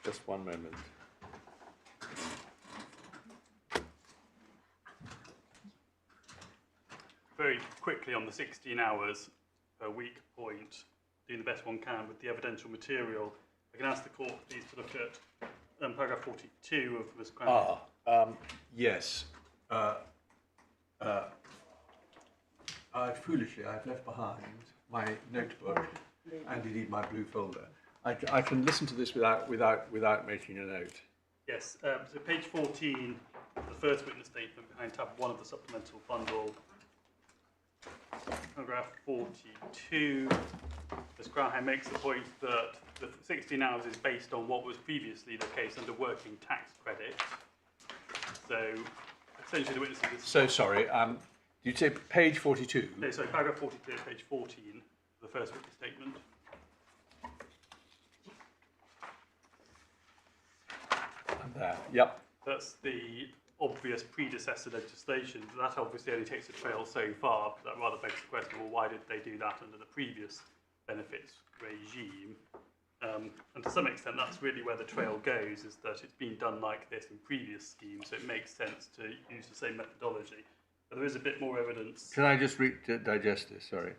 Just one moment. Very quickly on the 16 hours per week point, doing the best one can with the evidential material, I can ask the court please to look at paragraph 42 of Ms. Graham. Yes. I've left behind my notebook and indeed my blue folder. I can listen to this without making a note. Yes, so page 14, the first witness statement behind tab 1 of the supplemental bundle. Paragraph 42, Ms. Graham makes the point that the 16 hours is based on what was previously the case under working tax credit. So, essentially the witness is... So, sorry, did you say page 42? No, sorry, paragraph 42, page 14, the first witness statement. And there, yep. That's the obvious predecessor legislation. That obviously only takes the trail so far, but that rather begs the question, well, why did they do that under the previous benefits regime? And to some extent, that's really where the trail goes, is that it's been done like this in previous schemes, so it makes sense to use the same methodology. But there is a bit more evidence. Can I just digest this? Sorry.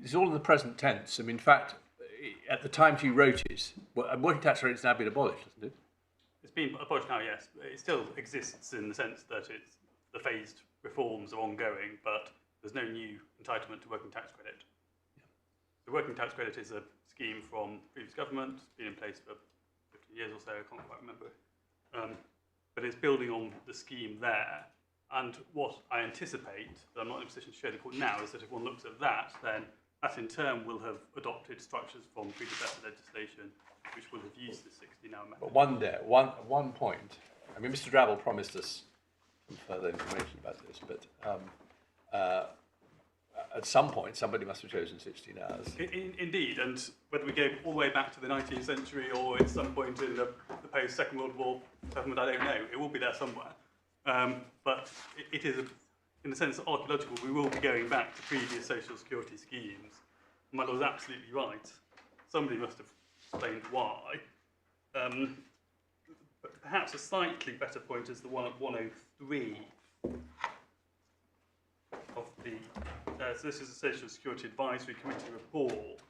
It's all in the present tense. I mean, in fact, at the time she wrote it, working tax credit has now been abolished, hasn't it? It's been abolished now, yes. It still exists in the sense that the phased reforms are ongoing, but there's no new entitlement to working tax credit. Yeah. The working tax credit is a scheme from the previous government. It's been in place for 15 years or so, I can't quite remember. But it's building on the scheme there. And what I anticipate, that I'm not in a position to show the court now, is that if one looks at that, then that in turn will have adopted structures from predecessor legislation which will have used the 16-hour method. But one point, I mean, Mr. Drabble promised us some further information about this, but at some point somebody must have chosen 16 hours. Indeed, and whether we go all the way back to the 19th century or at some point in the post-Second World War settlement, I don't know. It will be there somewhere. But it is, in a sense, archaeological. We will be going back to previous social security schemes. My lord's absolutely right. Somebody must have explained why. But perhaps a slightly better point is the one at 103 of the... so this is the Social Security Advisory Committee report.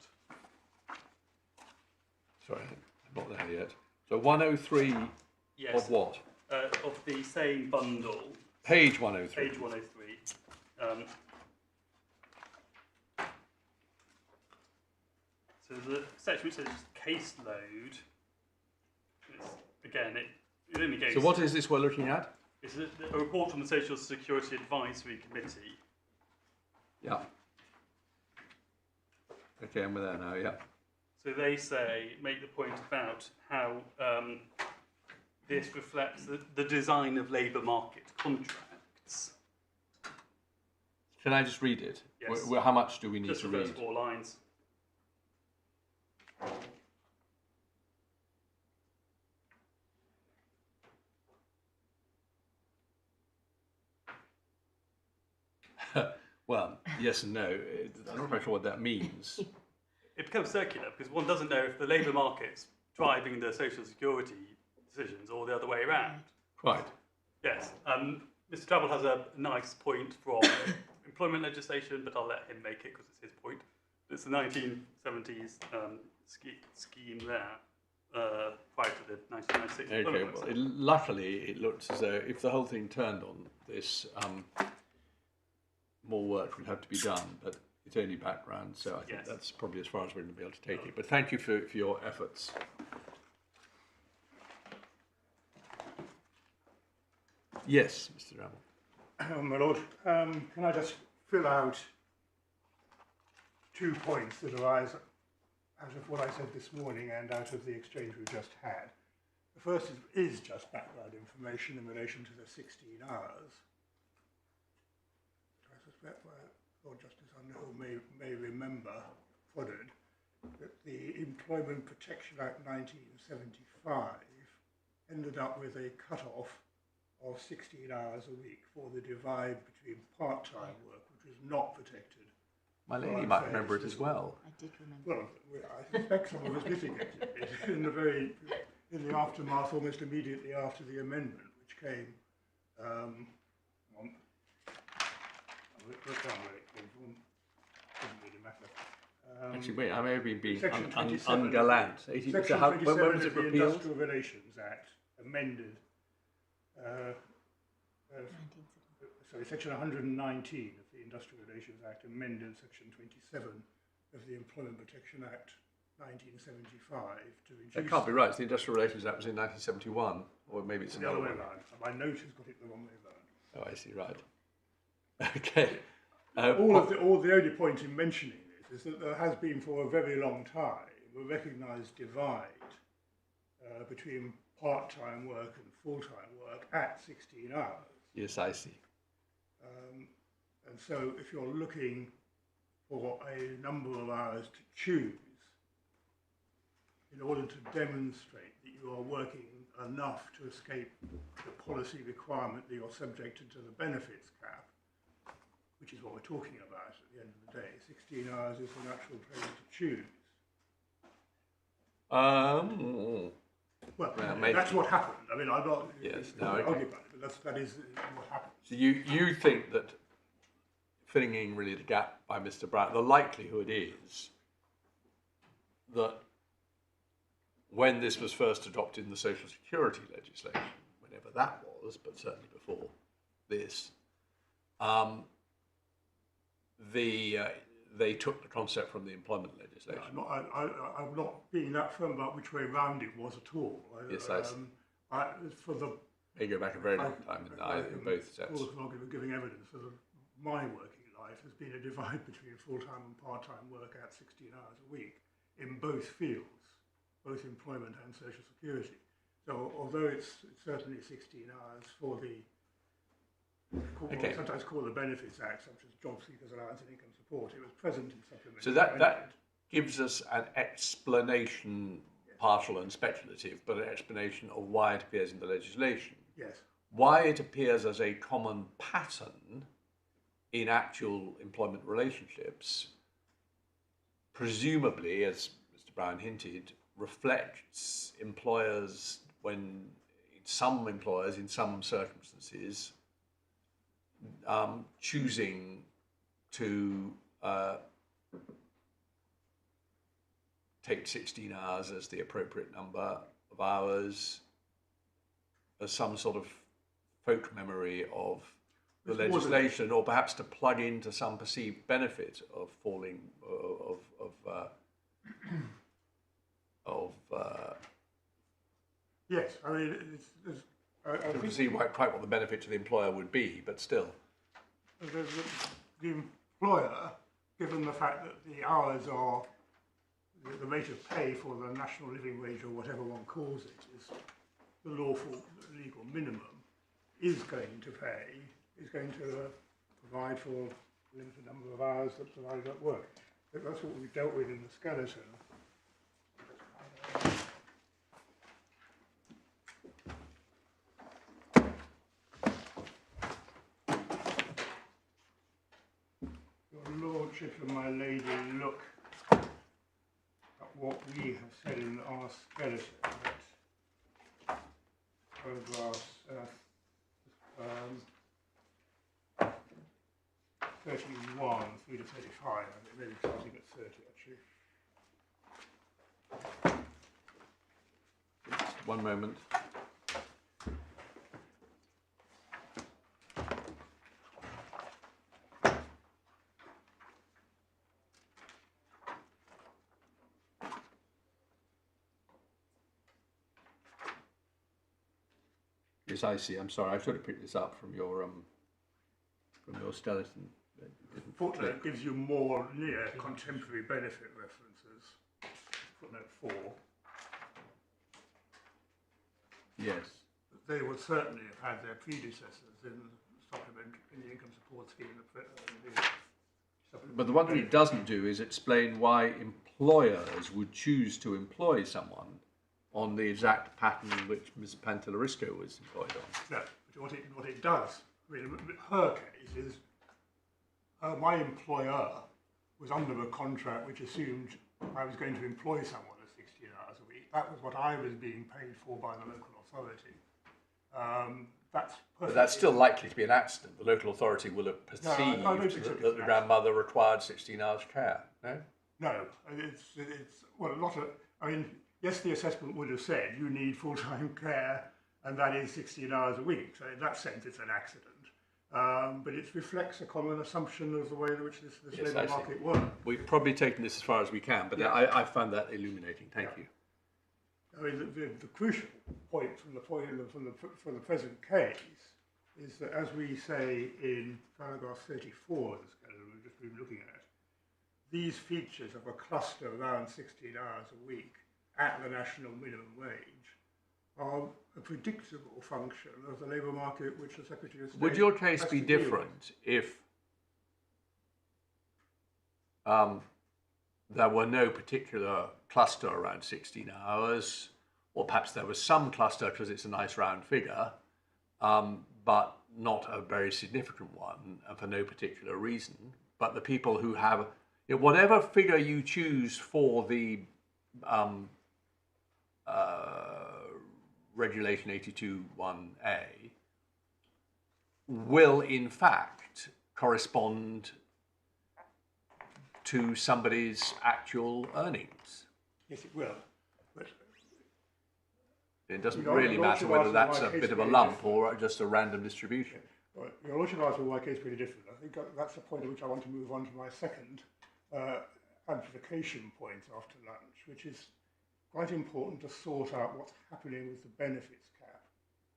Sorry, I'm not there yet. So 103 yes. Of what? Of the same bundle. Page 103. Page 103. So the section which says caseload, again, it only goes... So what is this we're looking at? It's a report from the Social Security Advisory Committee. Yeah. Okay, I'm with that now, yeah. So they make the point about how this reflects the design of labour market contracts. Can I just read it? Yes. How much do we need just to the read? First 4 lines. Well, yes and no. I'm not quite sure what that means. It becomes circular because one doesn't know if the labour market's driving the social security decisions or the other way around. Right. Yes. Mr. Drabble has a nice point from employment legislation, but I'll let him make it because it's his point. It's the 1970s scheme there, prior to the 1996 Okay, well, luckily it looks as though if the whole thing turned on this, more work would have to be done, but it's only background, so I think yes. that's probably as far as we're going to be able to take it. But thank you for your efforts. Yes, Mr. Drabble. My Lord, can I just fill out 2 points that arise out of what I said this morning and out of the exchange we just had? The first is just background information in relation to the 16 hours. I suspect Lord Justice Underhill may remember, followed, that the Employment Protection Act 1975 ended up with a cut-off of 16 hours a week for the divide between part-time work, which was not protected. My lady might remember it as well. I did remember. Well, I suspect some of us mitigated it in the aftermath, almost immediately after the amendment, which came. I'll look down where it came from. Doesn't really matter. Actually, wait, I may have been being Section 27 ungallant. Section So how, 27 when was it of the repealed? Industrial Relations Act amended. Sorry, Section 119 of the Industrial Relations Act amended Section 27 of the Employment Protection Act 1975 to reduce. That can't be right. The Industrial Relations Act was in 1971, or maybe it's the other another way one. around. My note has got it the wrong way around. Oh, I see. Right. Okay. The only point in mentioning this is that there has been for a very long time a recognised divide between part-time work and full-time work at 16 hours. Yes, I see. And so if you're looking for a number of hours to choose in order to demonstrate that you are working enough to escape the policy requirement that you're subjected to the benefits cap, which is what we're talking about at the end of the day, 16 hours is the natural place to choose. Well, that's what happened. I mean, I'm not arguing about it, but that is what happened. So you think that filling in really the gap by Mr. Brown, the likelihood is that when this was first adopted in the Social Security legislation, whenever that was, but certainly before this, they took the concept from the employment legislation. Yeah, I'm not being that firm about which way round it was at all. Yes, I see. They go back a very long time in both sets. Of course, not giving evidence for my working life has been a divide between full-time and part-time work at 16 hours a week in both fields, both employment and social security. So although it's certainly 16 hours for the sometimes called the Benefits Act, such as Job Seekers Allowance and Income Support, it was present in supplementary. So that gives us an explanation, partial and speculative, but an explanation of why it appears in the legislation. Yes. Why it appears as a common pattern in actual employment relationships, presumably, as Mr. Brown hinted, reflects employers when some employers in some circumstances choosing to take 16 hours as the appropriate number of hours as some sort of folk memory of the legislation, or perhaps to plug into some perceived benefit of falling yes, I mean, I to see quite what the benefit to the employer would be, but still. The employer, given the fact that the hours are, the rate of pay for the national living wage or whatever one calls it, is the lawful legal minimum, is going to provide for a limited number of hours that's provided at work. That's what we've dealt with in the skeleton. Your Lordship and my lady, look at what we have said in our skeleton, that paragraphs 31 through to 35, maybe starting at 30 actually. One moment. Yes, I see. I'm sorry. I should have picked this up from your skeleton. Footnote gives you more near contemporary benefit references. Footnote 4. Yes. They would certainly have had their predecessors in the income support scheme. But the one thing it doesn't do is explain why employers would choose to employ someone on the exact pattern which Ms. Pantellerisco was employed on. No, but what it does, I mean, her case is my employer was under a contract which assumed I was going to employ someone at 16 hours a week. That was what I was being paid for by the local authority. That's but that's still likely to be an accident. The local authority will have perceived I don't think so. that the grandmother required 16 hours care. No? No, it's well, a lot of, I mean, yes, the assessment would have said you need full-time care and that is 16 hours a week. So in that sense, it's an accident. But it reflects a common assumption of the way in which this Yes, labour market works. We've probably taken this as far as we can, but Yeah. I found that illuminating. Thank you. I mean, the crucial point from the present case is that, as we say in paragraph 34 of the schedule we've just been looking at, these features of a cluster around 16 hours a week at the national minimum wage are a predictable function of the labour market which the Secretary of State Would your case has be to deal with. different if there were no particular cluster around 16 hours, or perhaps there was some cluster because it's a nice round figure, but not a very significant one, and for no particular reason, but the people who have, whatever figure you choose for the Regulation 82(1)A will in fact correspond to somebody's actual earnings. Yes, it will. But It doesn't Your really matter Lordship whether asked that's why a case bit of a very lump different. or just a random distribution. well, Your Lordship asked me why case pretty different. I think that's the point at which I want to move on to my second amplification point after lunch, which is quite important to sort out what's happening with the benefits cap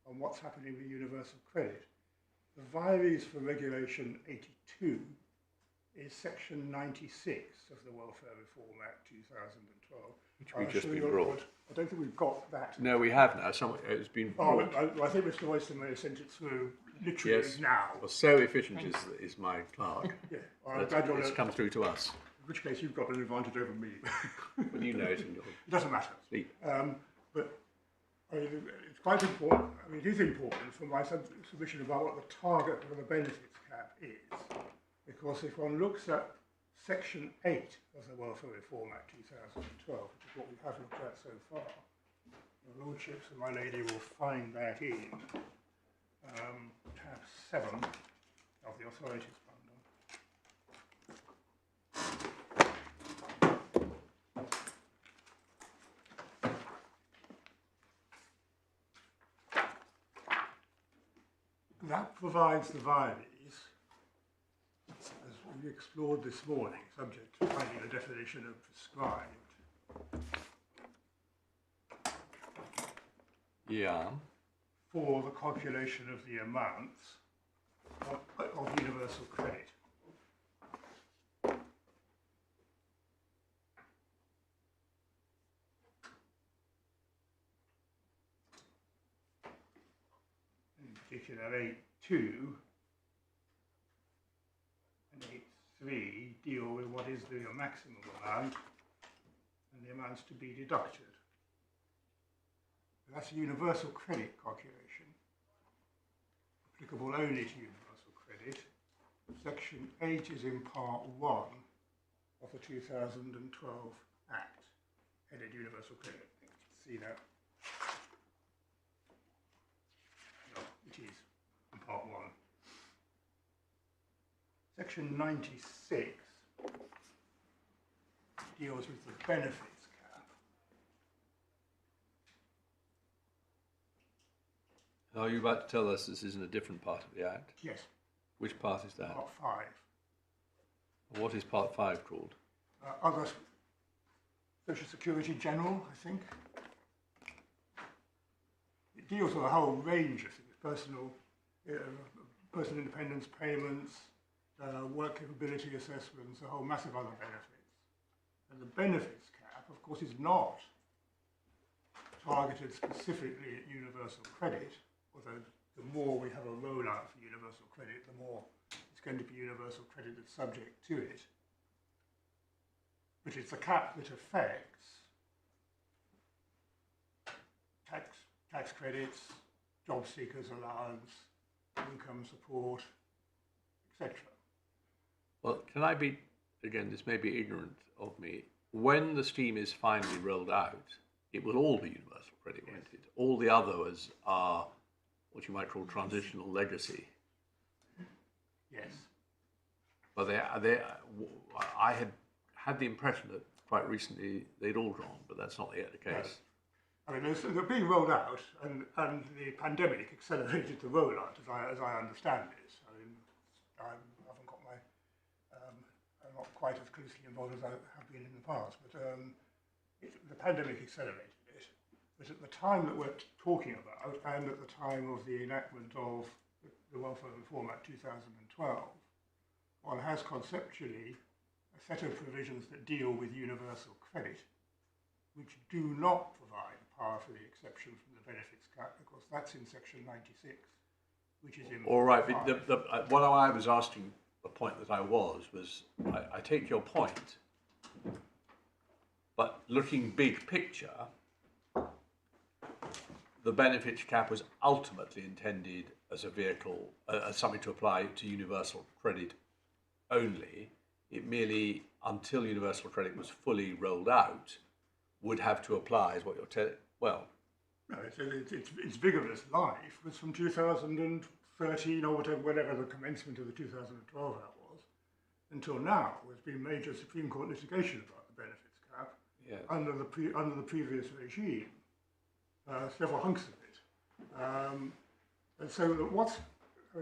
and what's happening with universal credit. The vires for Regulation 82 is Section 96 of the Welfare Reform Act 2012. Which we've I'm just sure been you'll- brought. I don't think we've got that. No, we have now. It's been Oh, brought. I think Mr. Oyster may have sent it through literally Yes. now. Well, so efficient is my clerk. Yeah, I'm that glad you're it's come through to us. in which case you've got an advantage over me. Well, you know it in your It doesn't matter. sleep. But I mean, it's quite important. I mean, it is important for my submission about what the target of the benefits cap is, because if one looks at Section 8 of the Welfare Reform Act 2012, which is what we have looked at so far, your Lordships and my lady will find that in tab 7 of the Authorities Bundle. That provides the vires, as we explored this morning, subject to finding a definition of prescribed, Yeah. for the calculation of the amounts of universal credit. In particular, 8.2 and 8.3 deal with what is the maximum amount and the amounts to be deducted. That's a universal credit calculation, applicable only to universal credit. Section 8 is in Part 1 of the 2012 Act, headed Universal Credit. See that? No, it is in Part 1. Section 96 deals with the benefits cap. Are you about to tell us this is in a different part of the Act? Yes, Which part is that? Part 5. What is Part 5 called? Other Social Security General, I think. It deals with a whole range of things: personal independence payments, work capability assessments, a whole mass of other benefits. And the benefits cap, of course, is not targeted specifically at universal credit, although the more we have a rollout for universal credit, the more it's going to be universal credit that's subject to it. But it's a cap that affects tax credits, job seekers allowance, income support, etc. Well, can I be, again, this may be ignorant of me, when the scheme is finally rolled out, it will all be universal credit, won't it? All the others are what you might call transitional legacy. Yes. But I had the impression that quite recently they'd all gone, but that's not yet the case. I mean, they're being rolled out, and the pandemic accelerated the rollout, as I understand it. I mean, I haven't got my, I'm not quite as closely involved as I have been in the past, but the pandemic accelerated it. But at the time that we're talking about, and at the time of the enactment of the Welfare Reform Act 2012, one has conceptually a set of provisions that deal with universal credit, which do not provide a power for the exception from the benefits cap, because that's in section 96, which is in. All right, but what I was asking, the point that I was I take your point, but looking big picture, the benefits cap was ultimately intended as a vehicle, as something to apply to universal credit only. It merely, until universal credit was fully rolled out, would have to apply, is what you're telling. Well, No, its vigorous life was from 2013 or whatever the commencement of the 2012 Act was, until now. There's been major Supreme Court litigation about the benefits cap under the previous regime, several hunks of it. And so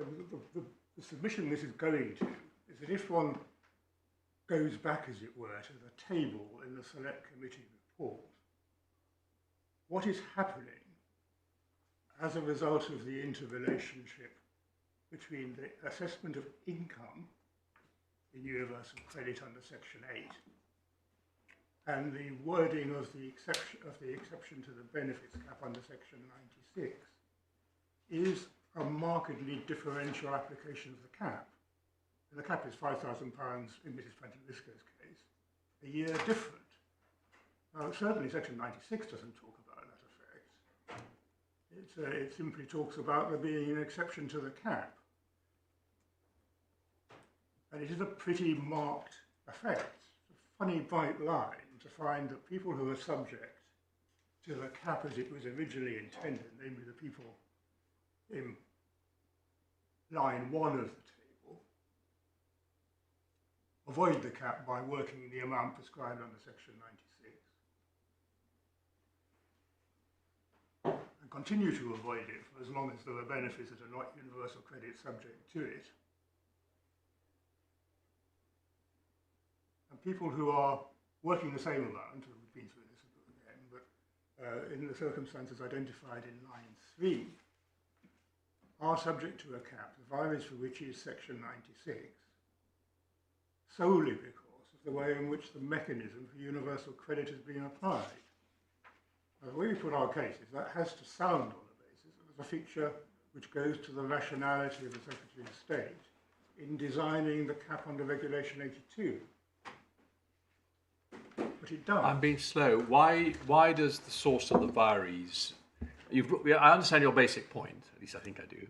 the submission this is going to is that if one goes back, as it were, to the table in the Select Committee report, what is happening as a result of the interrelationship between the assessment of income in universal credit under Section 8 and the wording of the exception to the benefits cap under Section 96 is a markedly differential application of the cap. And the cap is £5,000 in Mrs. Pantellerisco's case, a year different. Now, certainly Section 96 doesn't talk about that effect. It simply talks about there being an exception to the cap. And it is a pretty marked effect. It's a funny bright line to find that people who are subject to the cap as it was originally intended, namely the people in line 1 of the table, avoid the cap by working the amount prescribed under Section 96. And continue to avoid it for as long as there are benefits that are not universal credit subject to it. And people who are working the same amount, we've been through this again, but in the circumstances identified in line 3, are subject to a cap, the virus for which is Section 96, solely because of the way in which the mechanism for universal credit has been applied. Now, the way we put our case is that has to sound on the basis that there's a feature which goes to the rationality of the Secretary of State in designing the cap under Regulation 82. But it does. I'm being slow. Why does the source of the vires? I understand your basic point. At least I think I do.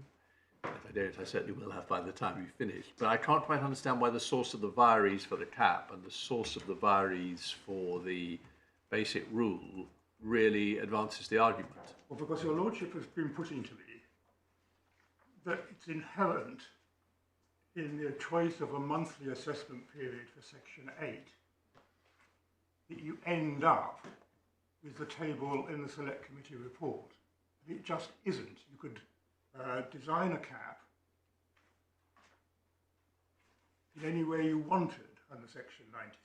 If I don't, I certainly will have by the time you finish. But I can't quite understand why the source of the vires for the cap and the source of the vires for the basic rule really advances the argument. Well, because your Lordship has been putting to me that it's inherent in the choice of a monthly assessment period for Section 8 that you end up with the table in the Select Committee report. It just isn't. You could design a cap in any way you wanted under Section 96.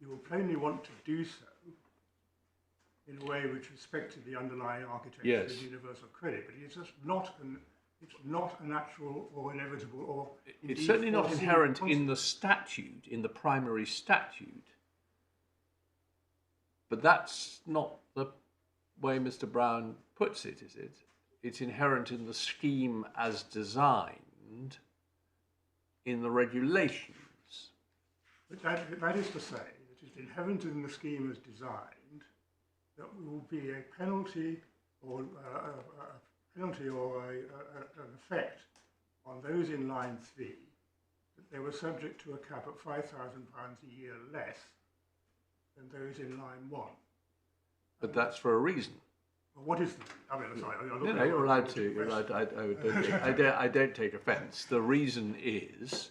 You will plainly want to do so in a way which respected the underlying architecture of universal credit, but it's just not an actual or inevitable or it's certainly not inherent in the statute, in the primary statute. But that's not the way Mr. Brown puts it, is it? It's inherent in the scheme as designed in the regulations. But that is to say that it's inherent in the scheme as designed that there will be a penalty or a penalty or an effect on those in line 3 that they were subject to a cap of £5,000 a year less than those in line 1. But that's for a reason. Well, what is the? I mean, sorry. No, you're allowed to. You're allowed to. I don't take offence. The reason is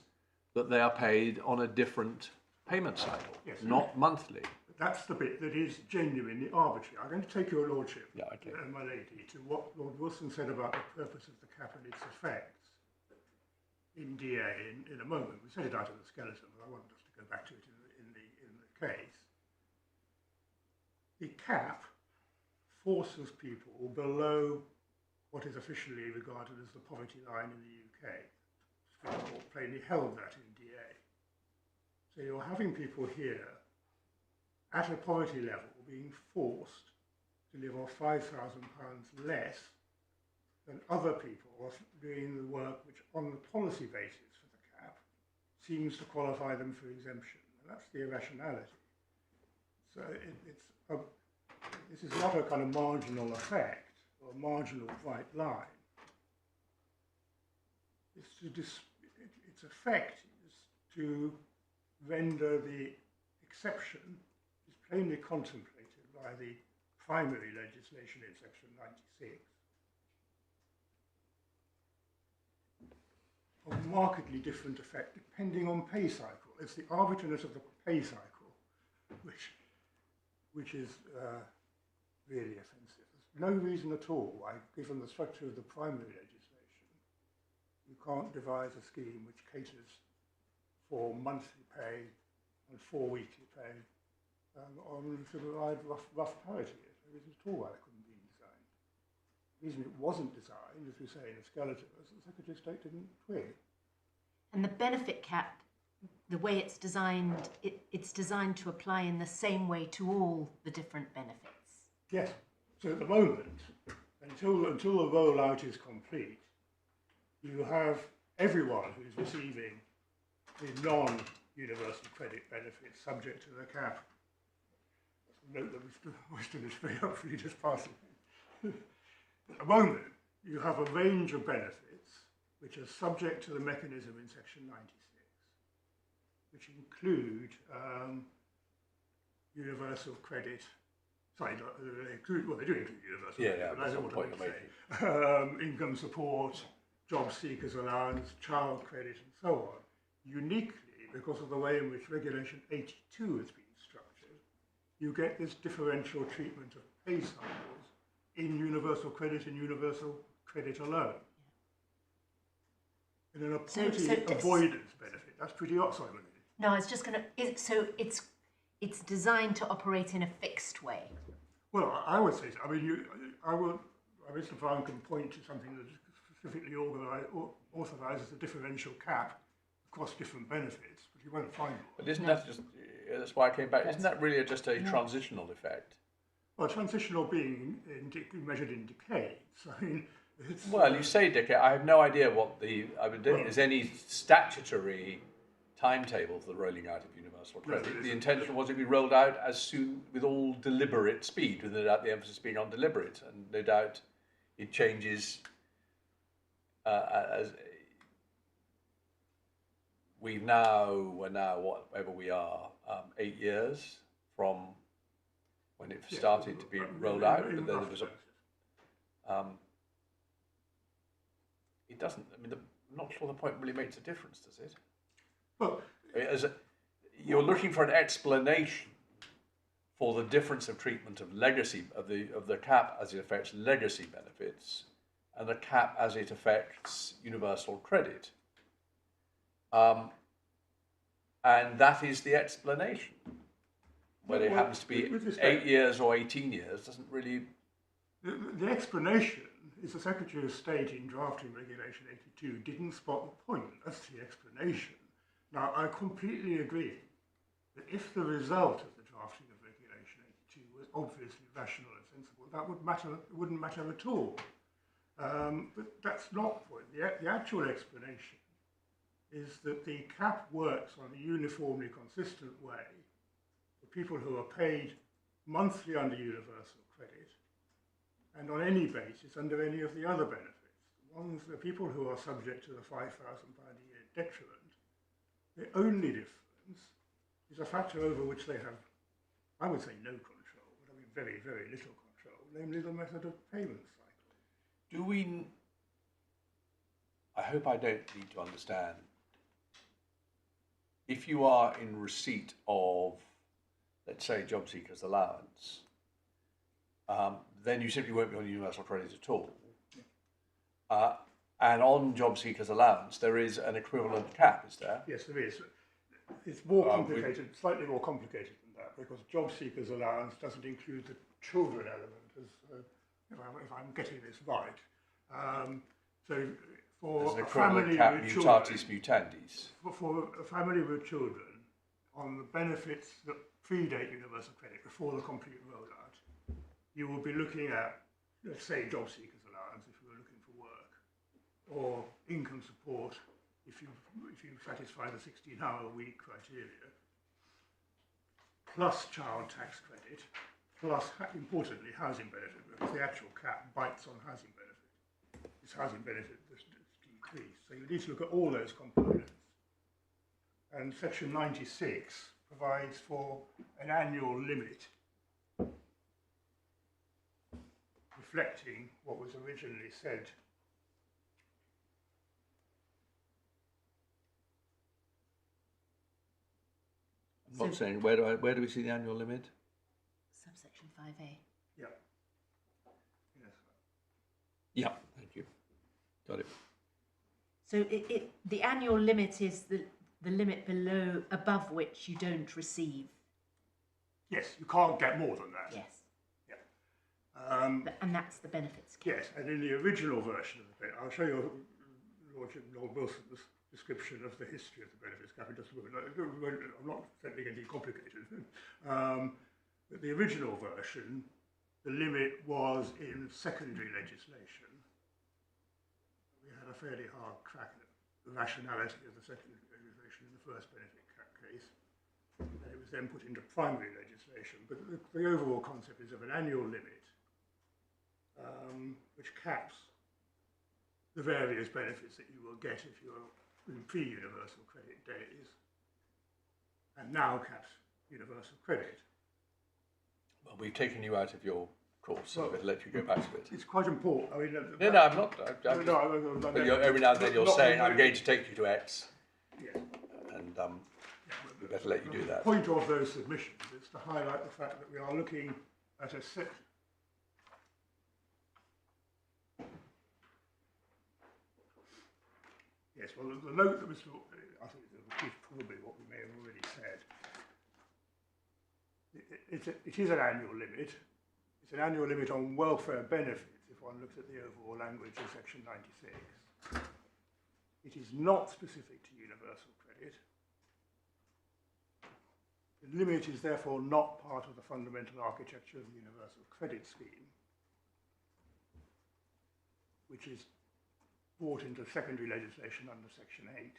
that they are paid on a different payment cycle, Yes. not monthly. That's the bit that is genuinely arbitrary. I'm going to take your lordship, my lady, to what Lord Wilson said about the purpose of the cap and its effects in DA in a moment. We set it out in the skeleton, but I wanted us to go back to it in the case. The cap forces people below what is officially regarded as the poverty line in the UK. The Supreme Court plainly held that in DA. So you're having people here at a poverty level being forced to live off £5,000 less than other people doing the work which, on the policy basis for the cap, seems to qualify them for exemption. And that's the irrationality. So this is not a kind of marginal effect or a marginal white line. Its effect is to render the exception is plainly contemplated by the primary legislation in section 96 of markedly different effect depending on pay cycle. It's the arbitrariness of the pay cycle which is really offensive. There's no reason at all why, given the structure of the primary legislation, you can't devise a scheme which caters for monthly pay and 4 weekly pay on to provide rough parity. There's no reason at all why it couldn't be designed. The reason it wasn't designed, as we say in a skeleton, is the Secretary of State didn't twig. And the benefit cap, the way it's designed, it's designed to apply in the same way to all the different benefits. Yes. So at the moment, until the rollout is complete, you have everyone who's receiving the non-universal credit benefits subject to the cap. Note that Western is very hopefully just passing. At the moment, you have a range of benefits which are subject to the mechanism in section 96, which include universal credit. Sorry, they include, well, they do include universal credit, but I don't want to say. Income support, job seekers allowance, child credit, and so on. Uniquely, because of the way in which Regulation 82 has been structured, you get this differential treatment of pay cycles in universal credit and universal credit alone. And in a poverty avoidance benefit, that's pretty sorry. No, I was just going to. So it's designed to operate in a fixed way. Well, I would say so. I mean, Mr. Brown can point to something that specifically authorises a differential cap across different benefits, but you won't find it. But isn't that just? That's why I came back. Isn't that really just a transitional effect? Well, transitional being measured in decades. I mean, well, you say decade. I have no idea what the. I mean, there's any statutory timetable for the rolling out of universal credit. The intention was it be rolled out as soon, with all deliberate speed, with no doubt the emphasis being on deliberate, and no doubt it changes as we're now whatever we are, 8 years from when it started to be rolled out, but then there was it doesn't. I mean, I'm not sure the point really makes a difference, does it? Well, you're looking for an explanation for the difference of treatment of legacy of the cap as it affects legacy benefits and the cap as it affects universal credit, and that is the explanation. Whether it happens to be 8 years or 18 years doesn't really. The explanation is the Secretary of State in drafting Regulation 82 didn't spot the point. That's the explanation. Now, I completely agree that if the result of the drafting of Regulation 82 was obviously rational and sensible, that wouldn't matter at all. But that's not the point. The actual explanation is that the cap works on a uniformly consistent way for people who are paid monthly under universal credit and on any basis under any of the other benefits. The people who are subject to the £5,000 a year detriment, the only difference is a factor over which they have, I would say, no control, but I mean very, very little control, namely the method of payment cycle. Do we, I hope I don't need to understand, if you are in receipt of, let's say, job seekers allowance, then you simply won't be on universal credit at all. And on job seekers allowance, there is an equivalent cap, is there? Yes, there is. It's more complicated, slightly more complicated than that, because job seekers allowance doesn't include the children element, as if I'm getting this right. So for a family cap, with children, mutatis mutandis. for a family with children, on the benefits that predate universal credit before the complete rollout, you will be looking at, let's say, job seekers allowance if you were looking for work, or income support if you satisfy the 16-hour-week criteria, plus child tax credit, plus, importantly, housing benefit, because the actual cap bites on housing benefit. It's housing benefit that's decreased. So you need to look at all those components. And Section 96 provides for an annual limit reflecting what was originally said. I'm not saying, where do we see the annual limit? Subsection 5A. Yeah. Yes. Yeah, thank you. Got it. So the annual limit is the limit above which you don't receive. Yes, you can't get more than that. Yes. Yeah. And that's the benefits cap. Yes, and in the original version of the benefit, I'll show you Lord Wilson's description of the history of the benefits cap in just a moment. I'm not certainly getting complicated. But the original version, the limit was in secondary legislation. We had a fairly hard crack at the rationality of the secondary legislation in the first benefit cap case. And it was then put into primary legislation. But the overall concept is of an annual limit which caps the various benefits that you will get if you're in pre-universal credit days, and now caps universal credit. Well, we've taken you out of your course, so I'm going to let you go back to it. It's quite important. I mean, No, I'm not. But every now and then you're saying, I'm going to take you to X. Yes. And we better let you do that. The point of those submissions is to highlight the fact that we are looking at a set. Yes, well, the note that was, I think is probably what we may have already said. It is an annual limit. It's an annual limit on welfare benefits, if one looks at the overall language of Section 96. It is not specific to universal credit. The limit is therefore not part of the fundamental architecture of the universal credit scheme, which is brought into secondary legislation under Section 8.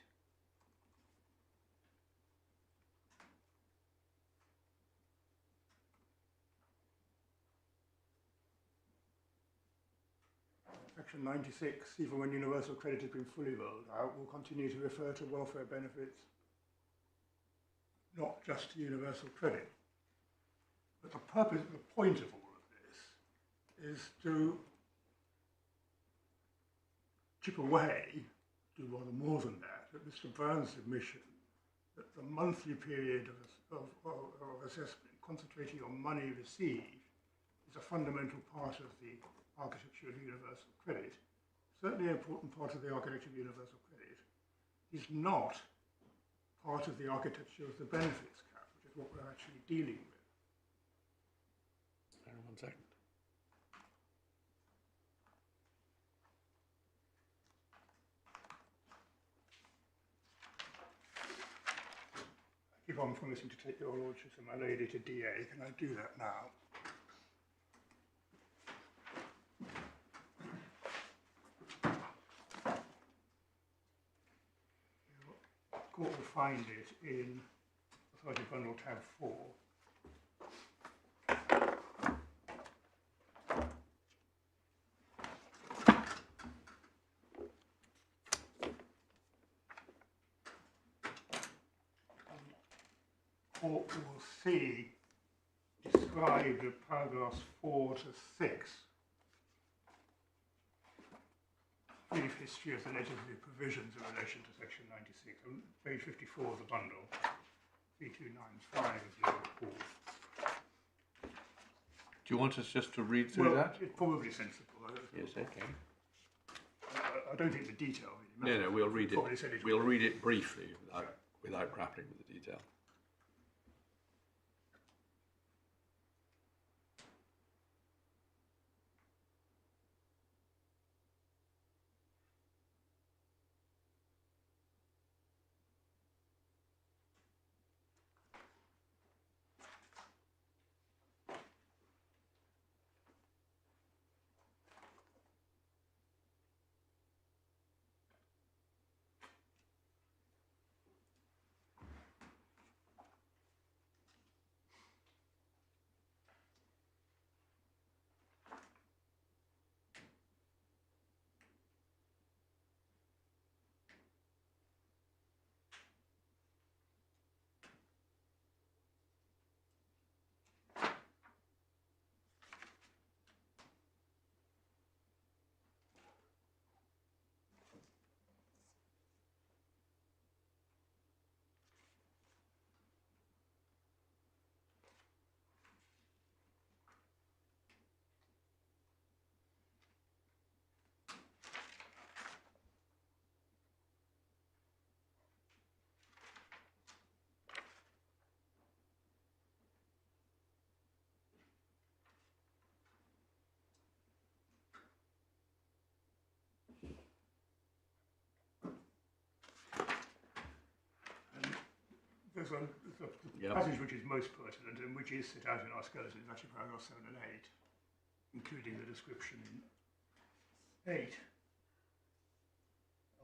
Section 96, even when universal credit has been fully rolled out, will continue to refer to welfare benefits, not just to universal credit. But the point of all of this is to chip away, do rather more than that, at Mr. Brown's submission that the monthly period of assessment concentrating on money received is a fundamental part of the architecture of universal credit, certainly an important part of the architecture of universal credit, is not part of the architecture of the benefits cap, which is what we're actually dealing with. Hang on 1 second. I keep on promising to take your lordship and my lady to DA. Can I do that now? The court will find it in Authority Bundle tab 4. will see described in paragraphs 4 to 6. Brief history of the legislative provisions in relation to section 96, on page 54 of the bundle, 3295 of the report. Do you want us just to read through that? It's probably sensible. Yes, okay. I don't think the detail really matters. No, we'll read it. Probably said it We'll already. read it briefly without grappling with the detail. There's a passage which is most pertinent and which is set out in our skeleton is actually paragraph 7 and 8, including the description in 8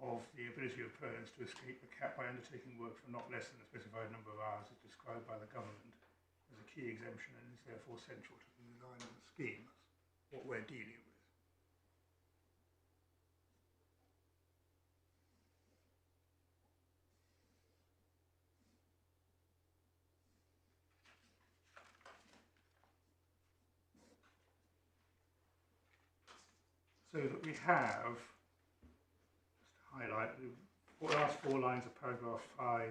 of the ability of parents to escape the cap by undertaking work for not less than a specified number of hours as described by the government as a key exemption and is therefore central to the design of the scheme. That's what we're dealing with. So that we have, just to highlight, the last 4 lines of paragraph 5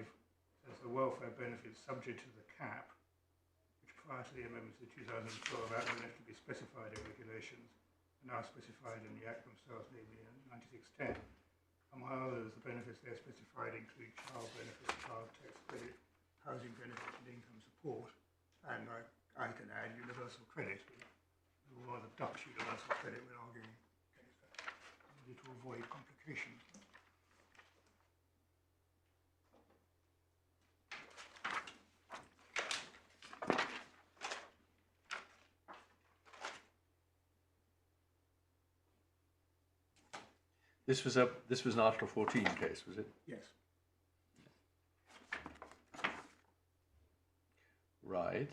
says the welfare benefits subject to the cap, which prior to the amendments of the 2012 Act were left to be specified in regulations, and now specified in the Act themselves, namely in 9610. Among others, the benefits there specified include child benefits, child tax credit, housing benefits and income support, and I can add universal credit, or rather Dutch universal credit when arguing to avoid complications. This was an Article 14 case, was it? Yes. Right.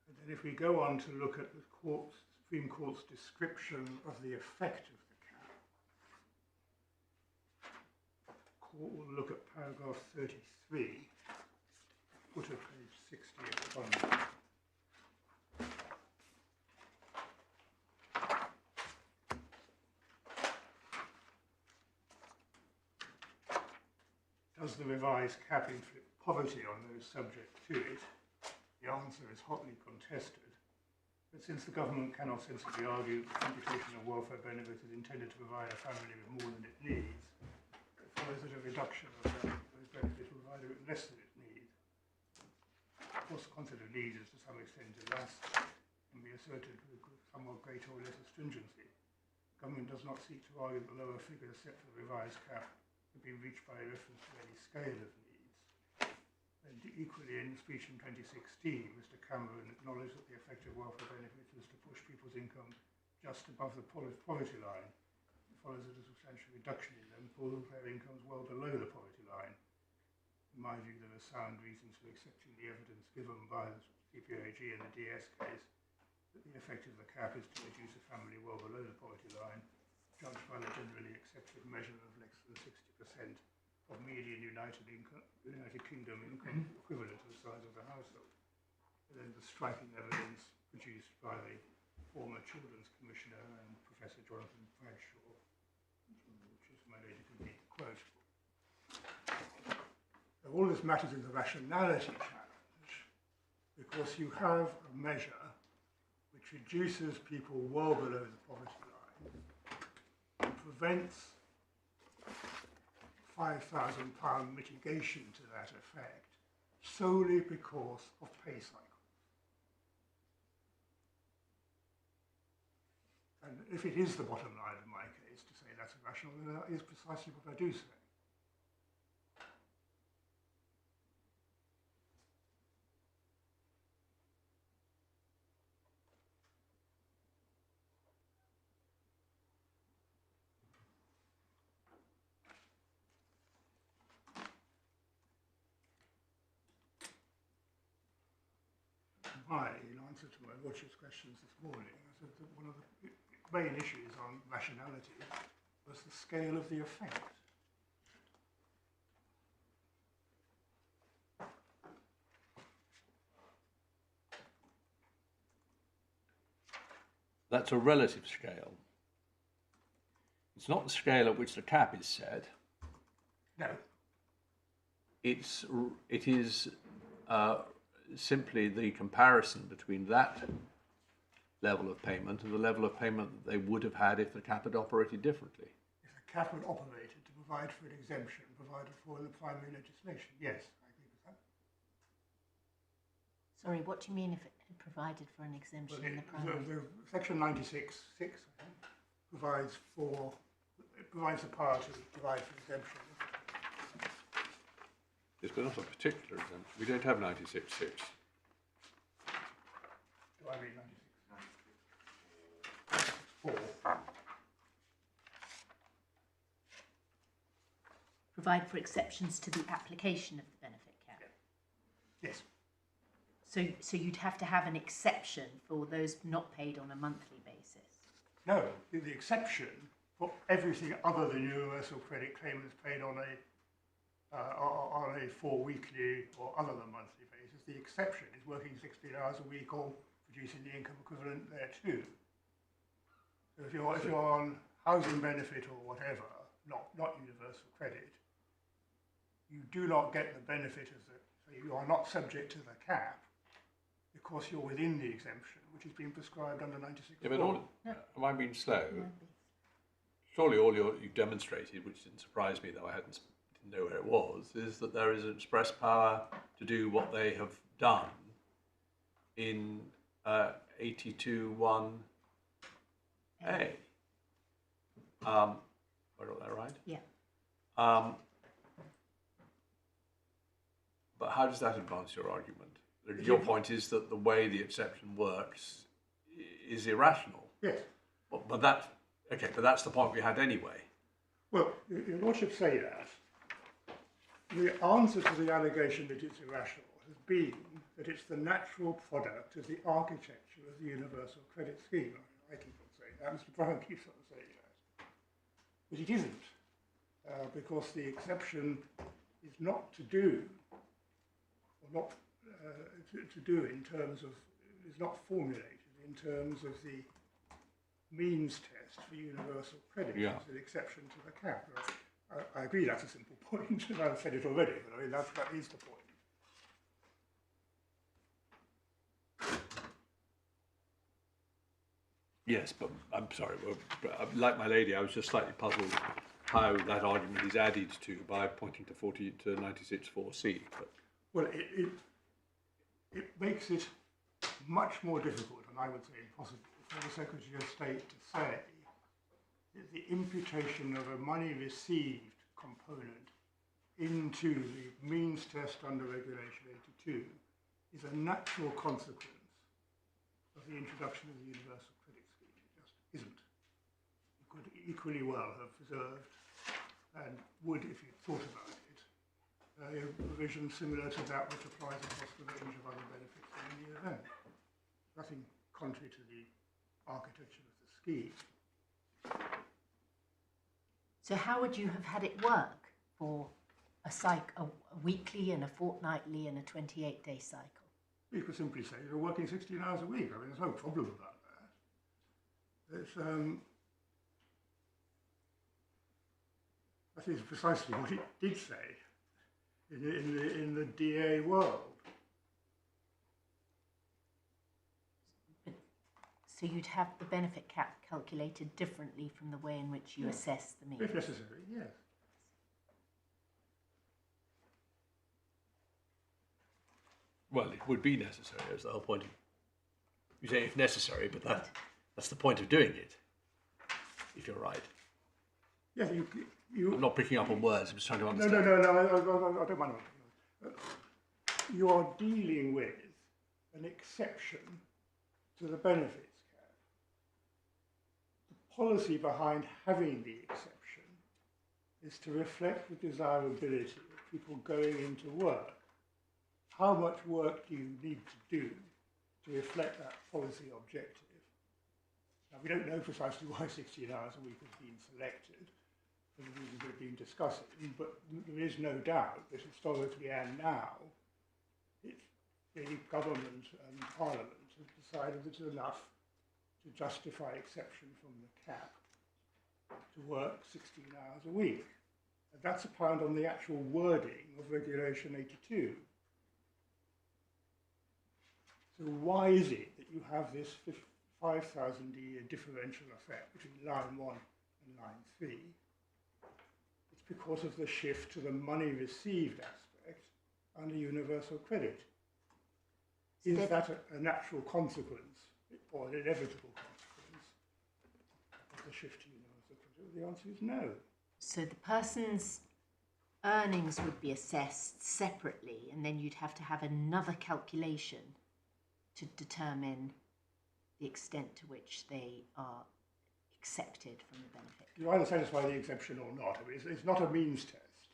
And then if we go on to look at the Supreme Court's description of the effect of the cap, the Court will look at paragraph 33, footer page 60 of the bundle. Does the revised cap inflict poverty on those subject to it? The answer is hotly contested. But since the government cannot sensibly argue that the computation of welfare benefits is intended to provide a family with more than it needs, it follows that a reduction of those benefits will provide it with less than it needs. Of course, the concept of needs is to some extent elastic and be asserted with somewhat greater or lesser stringency. The government does not seek to argue that the lower figure set for the revised cap can be reached by reference to any scale of needs. And equally, in the speech in 2016, Mr. Cameron acknowledged that the effect of welfare benefits was to push people's incomes just above the poverty line. It follows that a substantial reduction in them pulls their incomes well below the poverty line. In my view, there are sound reasons for accepting the evidence given by the CPAG in the DS case that the effect of the cap is to reduce a family well below the poverty line, judged by the generally accepted measure of less than 60% of median United Kingdom income equivalent to the size of the household. And then the striking evidence produced by the former Children's Commissioner and Professor Jonathan Bradshaw, which is my lady can read the quote. Now, all this matters in the rationality challenge because you have a measure which reduces people well below the poverty line and prevents £5,000 mitigation to that effect solely because of pay cycles. And if it is the bottom line in my case to say that's irrational, then that is precisely what I do say. In answer to my lordship's questions this morning, I said that one of the main issues on rationality was the scale of the effect. That's a relative scale. It's not the scale at which the cap is set. No. It is simply the comparison between that level of payment and the level of payment that they would have had if the cap had operated differently. If the cap had operated to provide for an exemption provided for in the primary legislation, yes, I agree with that. Sorry, what do you mean if it had provided for an exemption in the primary? The Section 96(6) provides the power to provide for exemption. Yes, but not a particular exemption. We don't have 96(6). Do I read 96(4)? Provide for exceptions to the application of the benefit cap. Yes. So you'd have to have an exception for those not paid on a monthly basis. No, the exception for everything other than universal credit claimants paid on a 4-weekly or other than monthly basis. The exception is working 16 hours a week or producing the income equivalent there too. So if you're on housing benefit or whatever, not universal credit, you do not get the benefit of so you are not subject to the cap because you're within the exemption, which has been prescribed under 96. Yeah, but am I being slow? Surely all you've demonstrated, which didn't surprise me, though I didn't know where it was, is that there is an express power to do what they have done in 82(1)(a). I got that right? Yeah. But how does that advance your argument? Your point is that the way the exception works is irrational. Yes. But that's the point we had anyway. Well, your lordship say that. The answer to the allegation that it's irrational has been that it's the natural product of the architecture of the universal credit scheme. I keep on saying that, Mr. Brown keeps on saying that. But it isn't, because the exception is not to do, or not to do in terms of, is not formulated in terms of the means test for universal credit. Yeah. It's an exception to the cap. I agree that's a simple point, and I've said it already, but I mean, that is the point. Yes, but I'm sorry. Like my lady, I was just slightly puzzled how that argument is added to by pointing to 96(4)(c). But well, it makes it much more difficult, and I would say impossible, for the Secretary of State to say that the imputation of a money received component into the means test under Regulation 82 is a natural consequence of the introduction of the universal credit scheme. It just isn't. You could equally well have preserved, and would if you thought about it, a provision similar to that which applies across the range of other benefits in any event. Nothing contrary to the architecture of the scheme. So how would you have had it work for a weekly and a fortnightly and a 28-day cycle? You could simply say you're working 16 hours a week. I mean, there's no problem about that. It's, that is precisely what it did say in the DA world. So you'd have the benefit cap calculated differently from the way in which you assess the mean? If necessary, yes. Well, it would be necessary, is the whole point. You say if necessary, but that's the point of doing it, if you're right. Yes, I'm not picking up on words, I'm just trying to no, understand. I don't mind. You are dealing with an exception to the benefits cap. The policy behind having the exception is to reflect the desirability of people going into work. How much work do you need to do to reflect that policy objective? Now, we don't know precisely why 16 hours a week has been selected, for the reasons we've been discussing, but there is no doubt that historically and now, it's the government and Parliament have decided that it's enough to justify exception from the cap to work 16 hours a week. And that's apparent on the actual wording of Regulation 82. So why is it that you have this 5,000 a year differential effect between line 1 and line 3? It's because of the shift to the money received aspect under universal credit. Is that a natural consequence or an inevitable consequence of the shift to universal credit? The answer is no. So the person's earnings would be assessed separately, and then you'd have to have another calculation to determine the extent to which they are accepted from the benefit. You either satisfy the exception or not. I mean, it's not a means test.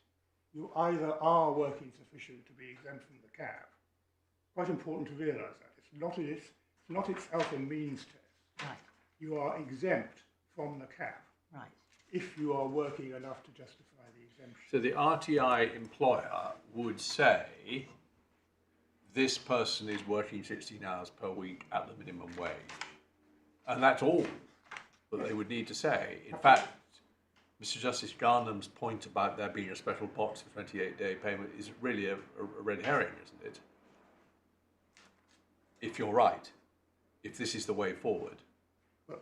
You either are working sufficient to be exempt from the cap. Quite important to realise that. It's not itself a means test. Right. You are exempt from the cap. Right. If you are working enough to justify the exemption. So the RTI employer would say, this person is working 16 hours per week at the minimum wage. And that's all that they would need to say. In fact, Mr. Justice Garnham's point about there being a special pot for 28-day payment is really a red herring, isn't it? If you're right, if this is the way forward. Well,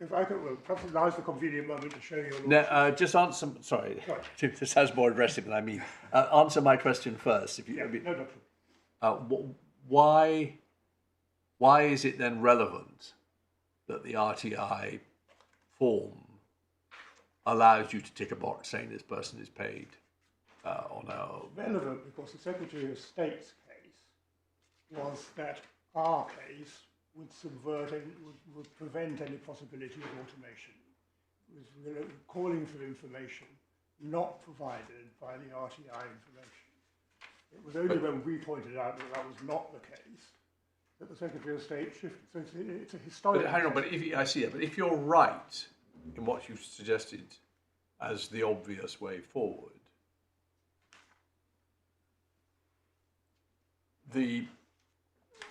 if I could, well, perhaps now's the convenient moment to show you. Just answer. Sorry, this sounds more aggressive than I mean. Answer my question first. If you, Yeah, no, no. why is it then relevant that the RTI form allows you to tick a box saying this person is paid on a... Relevant because the Secretary of State's case was that our case would subvert and would prevent any possibility of automation. It was calling for information not provided by the RTI information. It was only when we pointed out that that was not the case that the Secretary of State shifted. So it's a historic... But hang on, but I see it. But if you're right in what you've suggested as the obvious way forward, the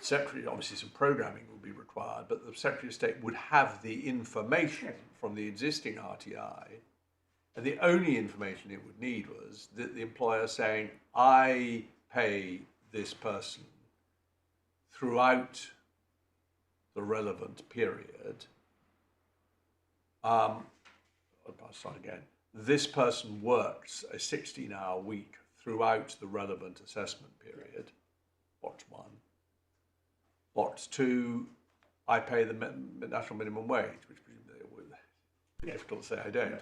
Secretary, obviously some programming will be required, but the Secretary of State would have the information from the existing RTI, and the only information it would need was that the employer saying, I pay this person throughout the relevant period. I'll start again. This person works a 16-hour week throughout the relevant assessment period. Box 1. Box 2, I pay the national minimum wage, which presumably would be difficult to say I don't.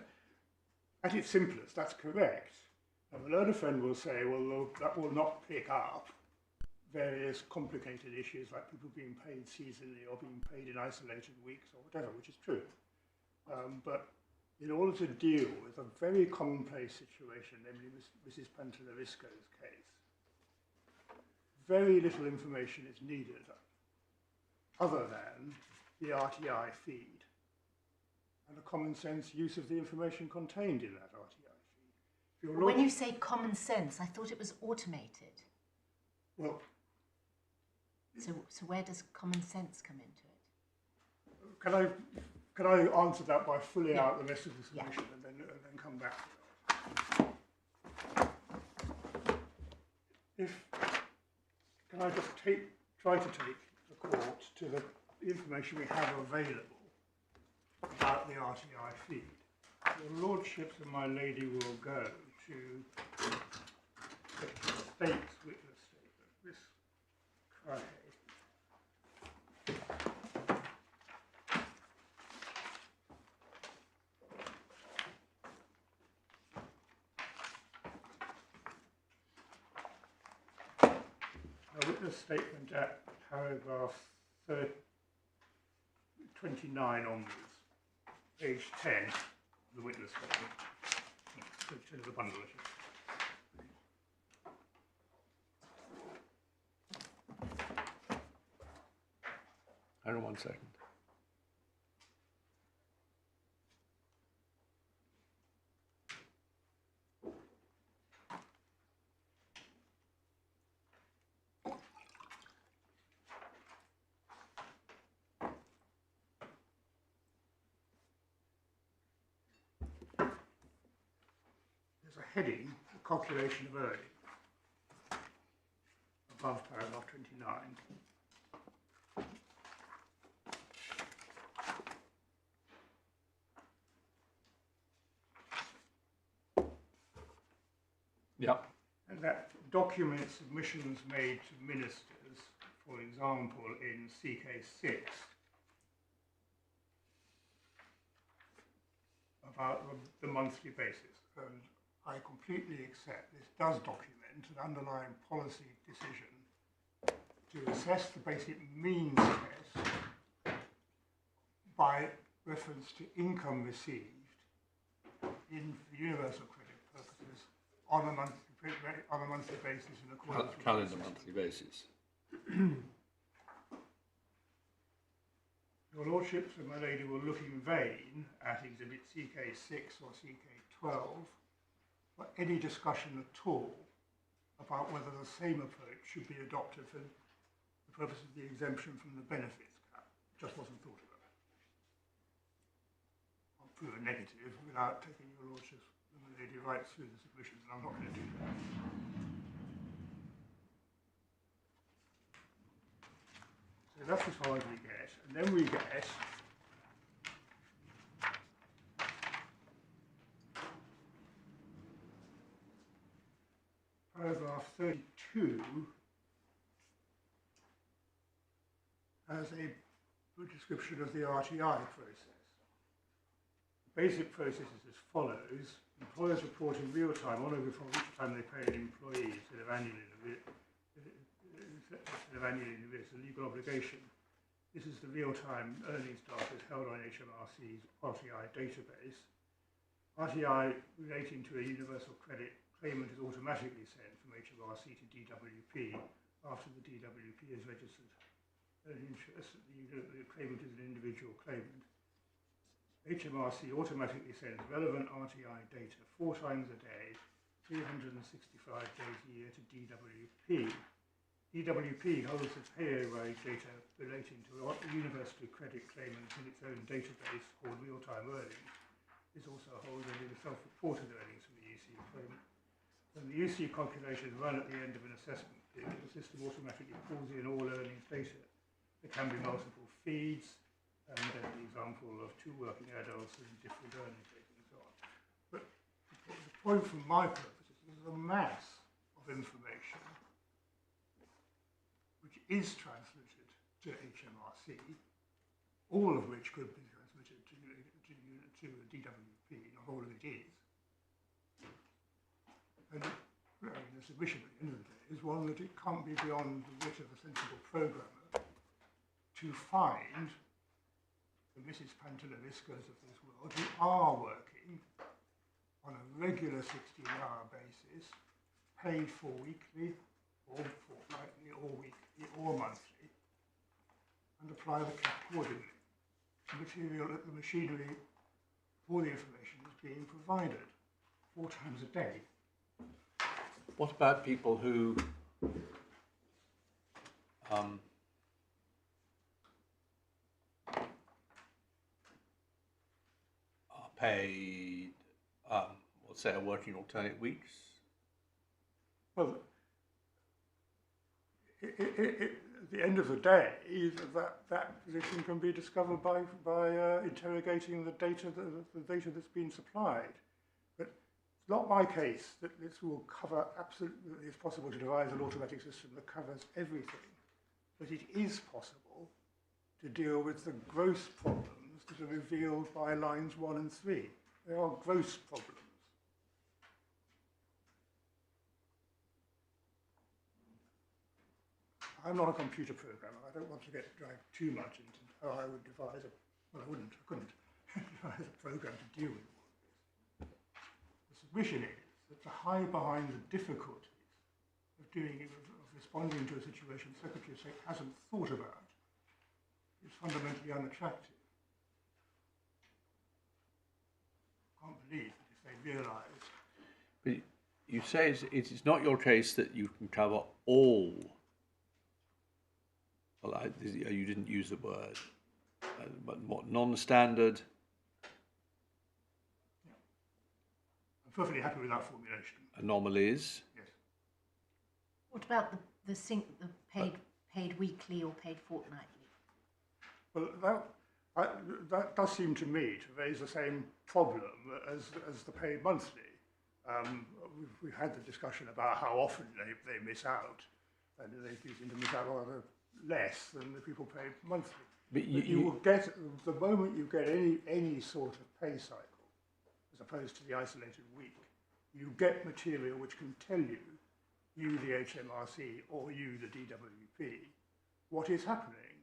At its simplest, that's correct. Now, the learned friend will say, well, that will not pick up various complicated issues like people being paid seasonally or being paid in isolated weeks or whatever, which is true. But in order to deal with a very commonplace situation, namely Mrs. Pantellerisco's case, very little information is needed other than the RTI feed and a common sense use of the information contained in that RTI feed. Your When lordship, you say common sense, I thought it was automated. well, So where does common sense come into it? can I answer that by filling Yeah. out the rest of the Yeah. submission and then come back to that? Can I just try to take the court to the information we have available about the RTI feed? Your lordships and my lady will go to the state's witness statement. This cry. A witness statement at paragraph 29 onwards, page 10 of the witness statement. Page 10 of the bundle, I should say. Hang on 1 second. There's a heading, the calculation of earnings, above paragraph 29. Yep. And that documents submissions made to ministers, for example, in CK6, about the monthly basis. And I completely accept this does document an underlying policy decision to assess the basic means test by reference to income received in universal credit purposes on a monthly basis in accordance with Calendar the system. monthly basis. Your lordships and my lady will look in vain at exhibit CK6 or CK12 for any discussion at all about whether the same approach should be adopted for the purpose of the exemption from the benefits cap. It just wasn't thought about. I'll prove a negative without taking your lordships and my lady right through the submissions, and I'm not going to do that. So that's as far as we get, and then we get paragraph 32 as a description of the RTI process. The basic process is as follows. Employers report in real time on or before each time they pay an employee instead of annually in arrears, a legal obligation. This is the real-time earnings data held on HMRC's RTI database. RTI relating to a universal credit claimant is automatically sent from HMRC to DWP after the DWP is registered an interest. The claimant is an individual claimant. HMRC automatically sends relevant RTI data 4 times a day, 365 days a year to DWP. DWP holds the payroll data relating to university credit claimants in its own database called real-time earnings. This also holds only the self-reported earnings from the UC claimant. When the UC calculation is run at the end of an assessment period, the system automatically pulls in all earnings data. There can be multiple feeds, and there's the example of 2 working adults and different earnings data and so on. But the point from my purpose is there's a mass of information which is transmitted to HMRC, all of which could be transmitted to DWP, not all of it is. And the submission at the end of the day is one that it can't be beyond the wit of a sensible programmer to find the Mrs. Pantelleriscos of this world who are working on a regular 16-hour basis, paid for weekly or fortnightly or weekly or monthly, and apply the cap accordingly. The machinery, all the information is being provided 4 times a day. What about people who are paid, let's say, are working alternate weeks? Well, at the end of the day, that position can be discovered by interrogating the data that's been supplied. But it's not my case that this will cover absolutely. It's possible to devise an automatic system that covers everything, but it is possible to deal with the gross problems that are revealed by lines 1 and 3. They are gross problems. I'm not a computer programmer. I don't want to get dragged too much into how I would devise I couldn't devise a program to deal with all of this. The submission is that to hide behind the difficulties of responding to a situation the Secretary of State hasn't thought about is fundamentally unattractive. I can't believe that if they realise. But you say it's not your case that you can cover all. Well, you didn't use the word, but what, non-standard? Yeah. I'm perfectly happy with that formulation. Anomalies? Yes. What about the paid weekly or paid fortnightly? Well, that does seem to me to raise the same problem as the paid monthly. We've had the discussion about how often they miss out, and they seem to miss out rather less than the people paid monthly. But you will get, the moment you get any sort of pay cycle, as opposed to the isolated week, you get material which can tell you the HMRC or you, the DWP, what is happening.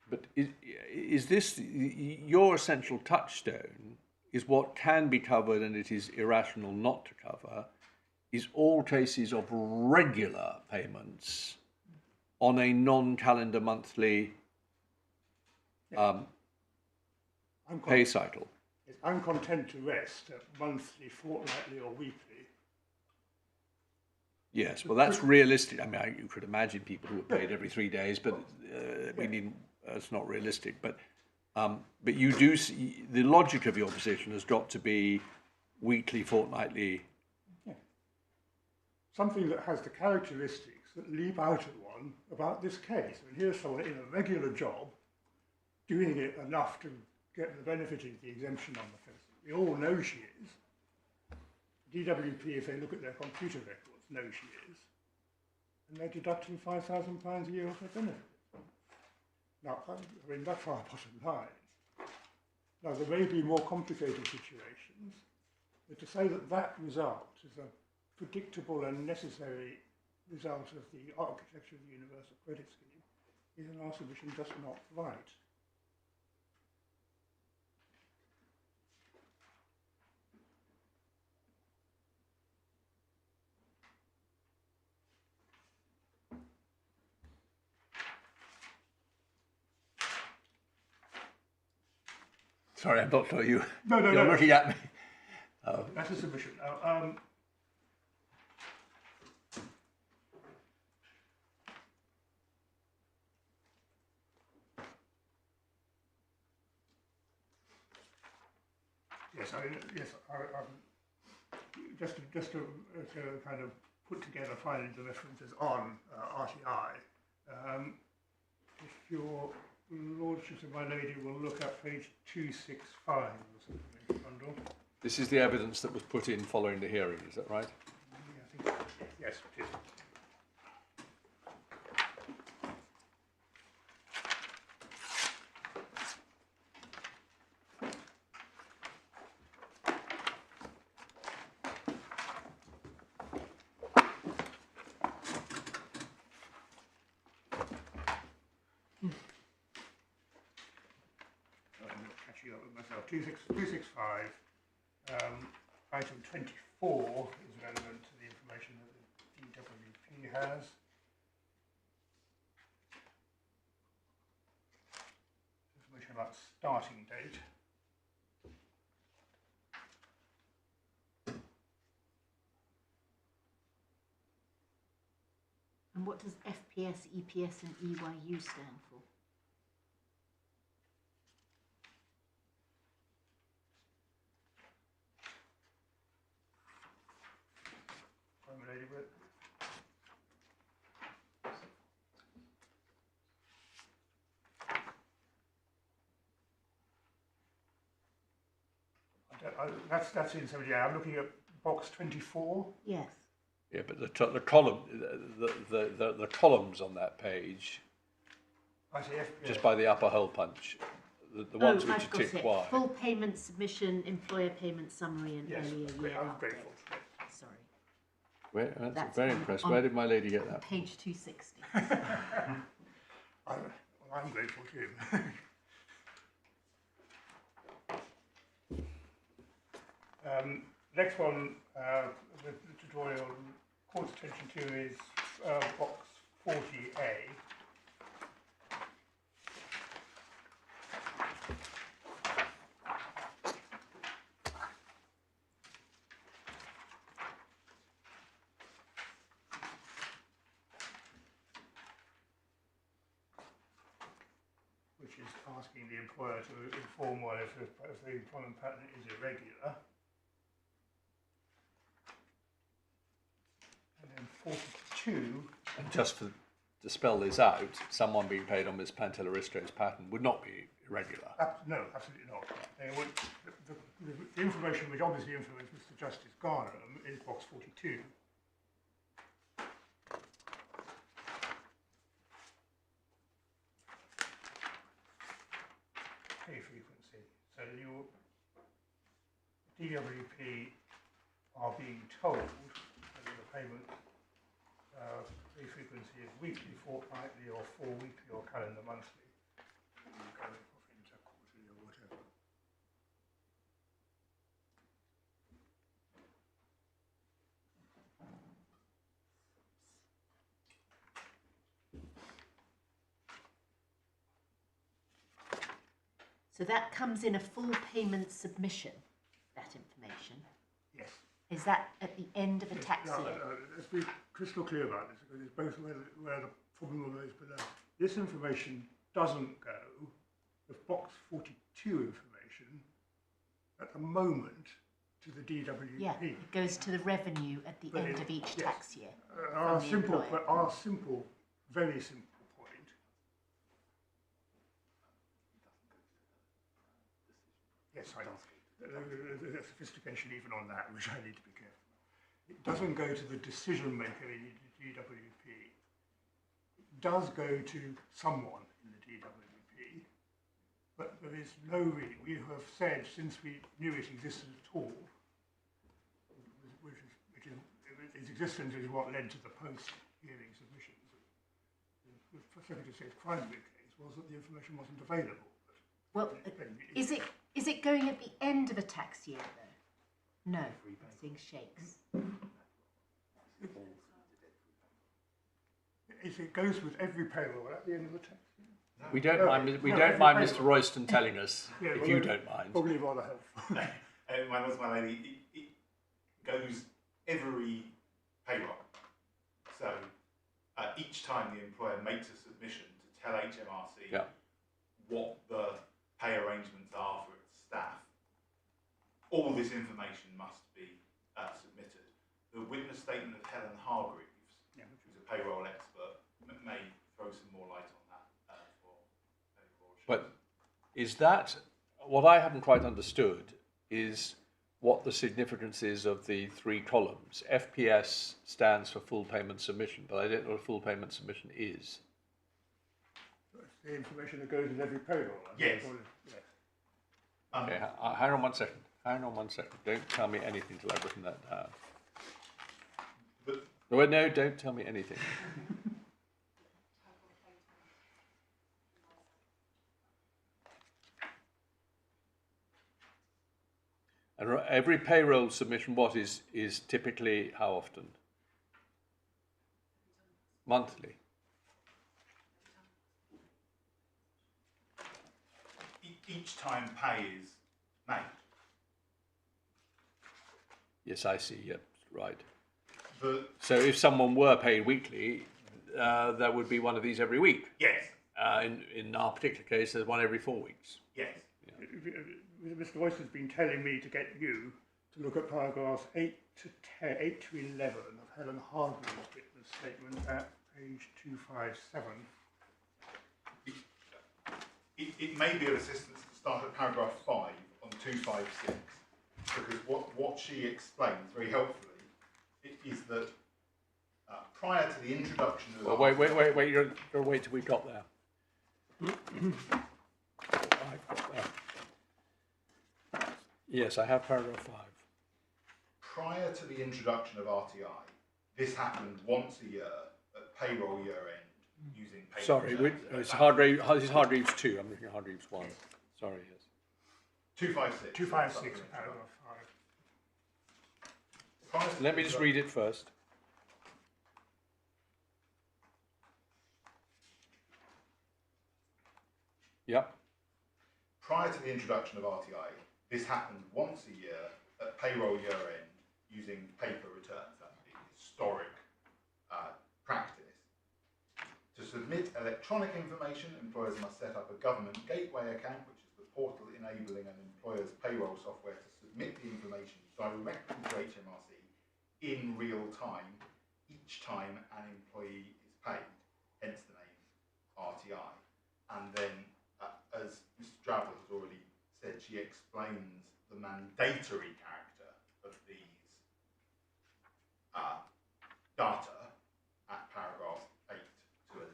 But is this, your essential touchstone is what can be covered and it is irrational not to cover, is all cases of regular payments on a non-calendar monthly pay cycle. I'm content to rest at monthly, fortnightly or weekly. Yes, well that's realistic. I mean, you could imagine people who are paid every 3 days, but it's not realistic. But you do see, the logic of your position has got to be weekly, fortnightly. Yeah. Something that has the characteristics that leap out at one about this case. I mean, here's someone in a regular job doing it enough to get the benefit of the exemption on the face. We all know she is. DWP, if they look at their computer records, know she is. And they're deducting £5,000 a year off her benefit. Now, I mean, that's our bottom line. Now, there may be more complicated situations, but to say that result is a predictable and necessary result of the architecture of the universal credit scheme is, in our submission, just not right. Sorry, I'm not sure you're No. looking at me. That's a submission. Just to kind of put together finally the references on RTI. If your Lordships of my lady will look at page 265 of the supplementary bundle. This is the evidence that was put in following the hearing, is that right? I think, yes, it is. Catching up with myself. 265, item 24 is relevant to the information that the DWP has. Information about starting date. what does FPS, EPS and EYU stand for? That's in 78. I'm looking at box 24. Yes. Yeah, but the column, the columns on that page, I see FPS. just by the upper hole punch, the ones which I've are got ticked it. wide. Full payment submission, employer payment summary, and Yes, earlier year I'm update. grateful. Sorry. I'm That's very on- impressed. on- Where did my lady get that? Page 260. I'm grateful too. Next one, to draw your court's attention to is box 40A. Which is asking the employer to inform one if the employment pattern is irregular. And then 42, And just to spell this out, someone being paid on Ms. Pantellerisco's pattern would not be irregular. no, absolutely not. They would, the information which obviously influenced Mr. Justice Garnham is box 42. Pay frequency. So your DWP are being told that the payment pay frequency is weekly, fortnightly, or 4-weekly, or calendar monthly. Quarterly or whatever. So that comes in a full payment submission, that information. Yes. Is that at the end of a tax Now, year? let's be crystal clear about this, because it's both where the problem arose below. This information doesn't go, the box 42 information, at the moment, to the DWP. Yeah, it goes to the revenue at the But end it- of each yes. tax year. Our from the simple, employer. very simple point. Yes, I know. There's sophistication even on that, which I need to be careful. It doesn't go to the decision maker in the DWP. It does go to someone in the DWP, but there is no reason. We have said since we knew it existed at all, its existence is what led to the post-hearing submissions. The Secretary of State's primary case was that the information wasn't available. Well, is it going at the end of a tax year though? No, I'm seeing shakes. It goes with every payroll at the end of the tax year. We don't mind. We no, don't mind every Mr. Royston telling us Yeah, if well, you no, don't mind. Probably rather helpful. Mine was my lady. It goes every payroll. So each time the employer makes a submission to tell HMRC Yeah. what the pay arrangements are for its staff, all this information must be submitted. The witness statement of Helen Hargreaves, who's a payroll expert, may throw some more light on that for payroll. But is that what I haven't quite understood? Is what the significance is of the three columns. FPS stands for full payment submission, but I don't know what a full payment submission is. That's the information that goes with every payroll. Yes. Yes. Okay, hang on 1 second. Hang on 1 second. Don't tell me anything till I've written that down. But No, don't tell me anything. And every payroll submission, what is typically how often? Monthly. each time pay is made. Yes, I see. Yep, right. But So if someone were paid weekly, there would be one of these every week. Yes, In our particular case, there's one every 4 weeks. yes. Mr. Royce has been telling me to get you to look at paragraphs 8 to 11 of Helen Hargreaves' witness statement at page 257. It may be of assistance to start at paragraph 5 on 256, because what she explains very helpfully is that prior to the introduction of... Well, wait, you're wait till we got there. I've got there. Yes, I have paragraph 5. Prior to the introduction of RTI, this happened once a year at payroll year end using payroll. Sorry, it's Hargreaves, this is Hargreaves 2, I'm looking at Hargreaves 1. Sorry, yes. 256. 256, paragraph 5. Let me just read it first. Yep. Prior to the introduction of RTI, this happened once a year at payroll year end using paper returns. That's the historic practice. To submit electronic information, employers must set up a government gateway account, which is the portal enabling an employer's payroll software to submit the information directly to HMRC in real time, each time an employee is paid, hence the name RTI. And then, as Mr. Drabble has already said, she explains the mandatory character of these data at paragraphs 8 to 11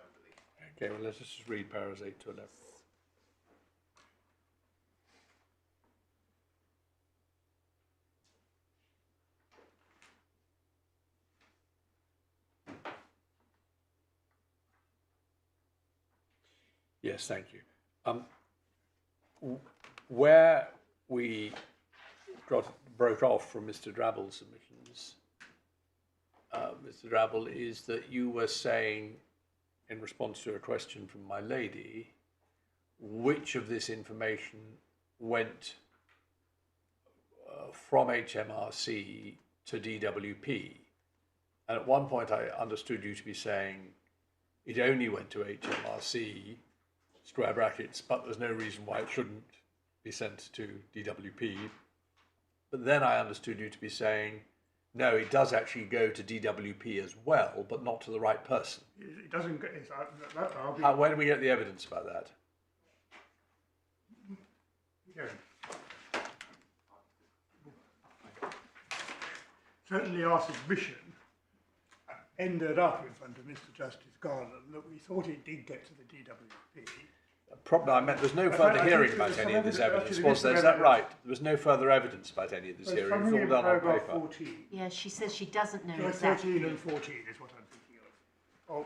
over the... Okay, well, let's just read paragraphs 8 to 11. Yes, thank you. Where we broke off from Mr. Drabble's submissions, Mr. Drabble, is that you were saying, in response to a question from my lady, which of this information went from HMRC to DWP. And at one point I understood you to be saying it only went to HMRC, square brackets, but there's no reason why it shouldn't be sent to DWP. But then I understood you to be saying, no, it does actually go to DWP as well, but not to the right person. It doesn't go... Where do we get the evidence about that? Yeah. Certainly our submission ended up in front of Mr. Justice Garnham that we thought it did get to the DWP. Probably, I meant there's no further hearing about any of this evidence, was there? Is that right? There was no further evidence about any of this hearing. It was all done on paper. 14. Yeah, she says she doesn't know So exactly. 13 and 14 is what I'm thinking of.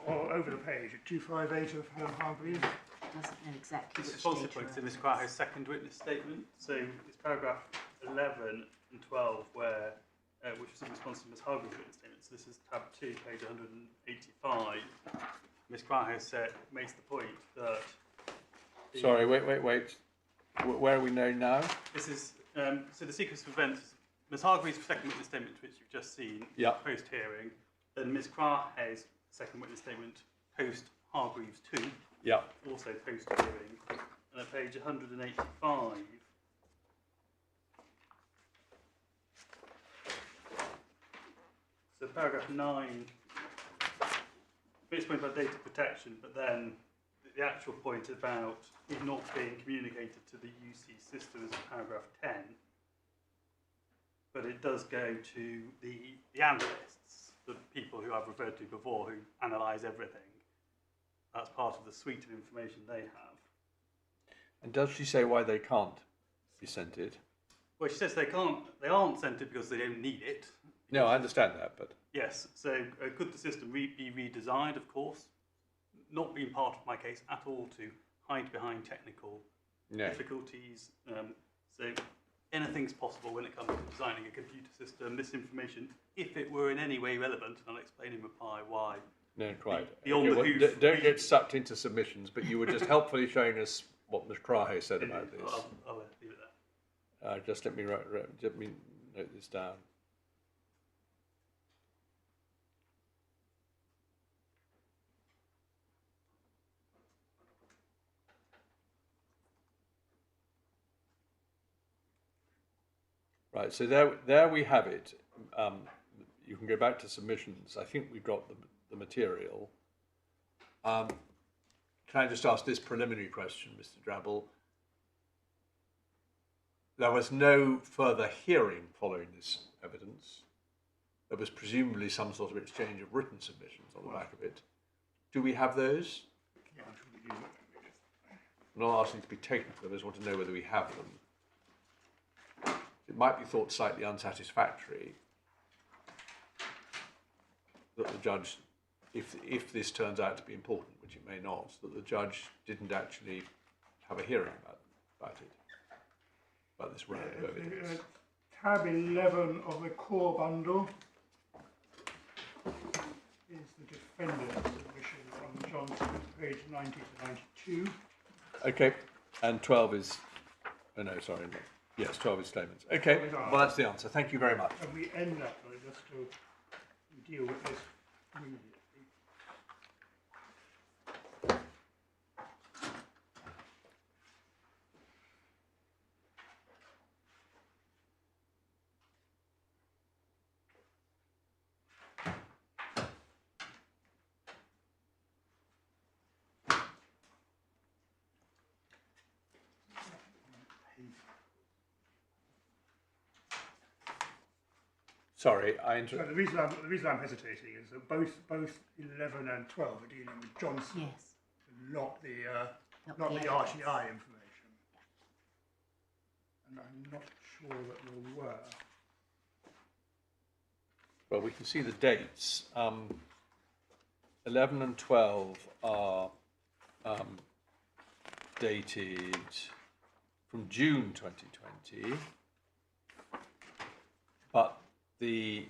Or over the page at 258 of Helen Hargreaves. Doesn't know exactly It's which responsive data points to element. Ms. Craho's second witness statement. So it's paragraph 11 and 12 where, which was in response to Ms. Hargreaves' witness statement. So this is tab 2, page 185. Ms. Craho makes the point that... Sorry, wait. Where are we now? This is, so the sequence of events, Ms. Hargreaves' second witness statement, which you've just seen, Yeah. post-hearing, then Ms. Craho's second witness statement, post-Hargreaves 2, Yeah. also post-hearing, and at page 185, so paragraph 9, makes a point about data protection, but then the actual point about it not being communicated to the UC system is paragraph 10, but it does go to the analysts, the people who I've referred to before, who analyse everything. That's part of the suite of information they have. And does she say why they can't be sent it? Well, she says they aren't sent it because they don't need it. No, I understand that, but... Yes, so could the system be redesigned, of course? Not being part of my case at all to hide behind technical difficulties. So anything's possible when it comes to designing a computer system. This information, if it were in any way relevant, and I'll explain in reply why. No, quite. Beyond Okay, the well, who's... don't get sucked into submissions, but you were just helpfully showing us what Ms. Craho said about this. I'll leave it there. Just let me note this down. Right, so there we have it. You can go back to submissions. I think we've got the material. Can I just ask this preliminary question, Mr. Drabble? There was no further hearing following this evidence. There was presumably some sort of exchange of written submissions on the back of it. Do we have those? Yeah, I'm sure we do. I'm not asking to be technical, I just want to know whether we have them. It might be thought slightly unsatisfactory that the judge, if this turns out to be important, which it may not, that the judge didn't actually have a hearing about it, about this round of evidence. Tab 11 of the core bundle is the defendant's submission on Johnson, page 90 to 92. Okay, and 12 is, oh no, sorry, no. Yes, 12 is claimants. Okay, well that's the answer. Thank you very much. And we end up, just to deal with this immediately. Sorry, So the reason I'm hesitating is that both 11 and 12 are dealing with Johnson, Yes. not the Not the RTI information. And I'm not sure that there were. well, we can see the dates. 11 and 12 are dated from June 2020, but the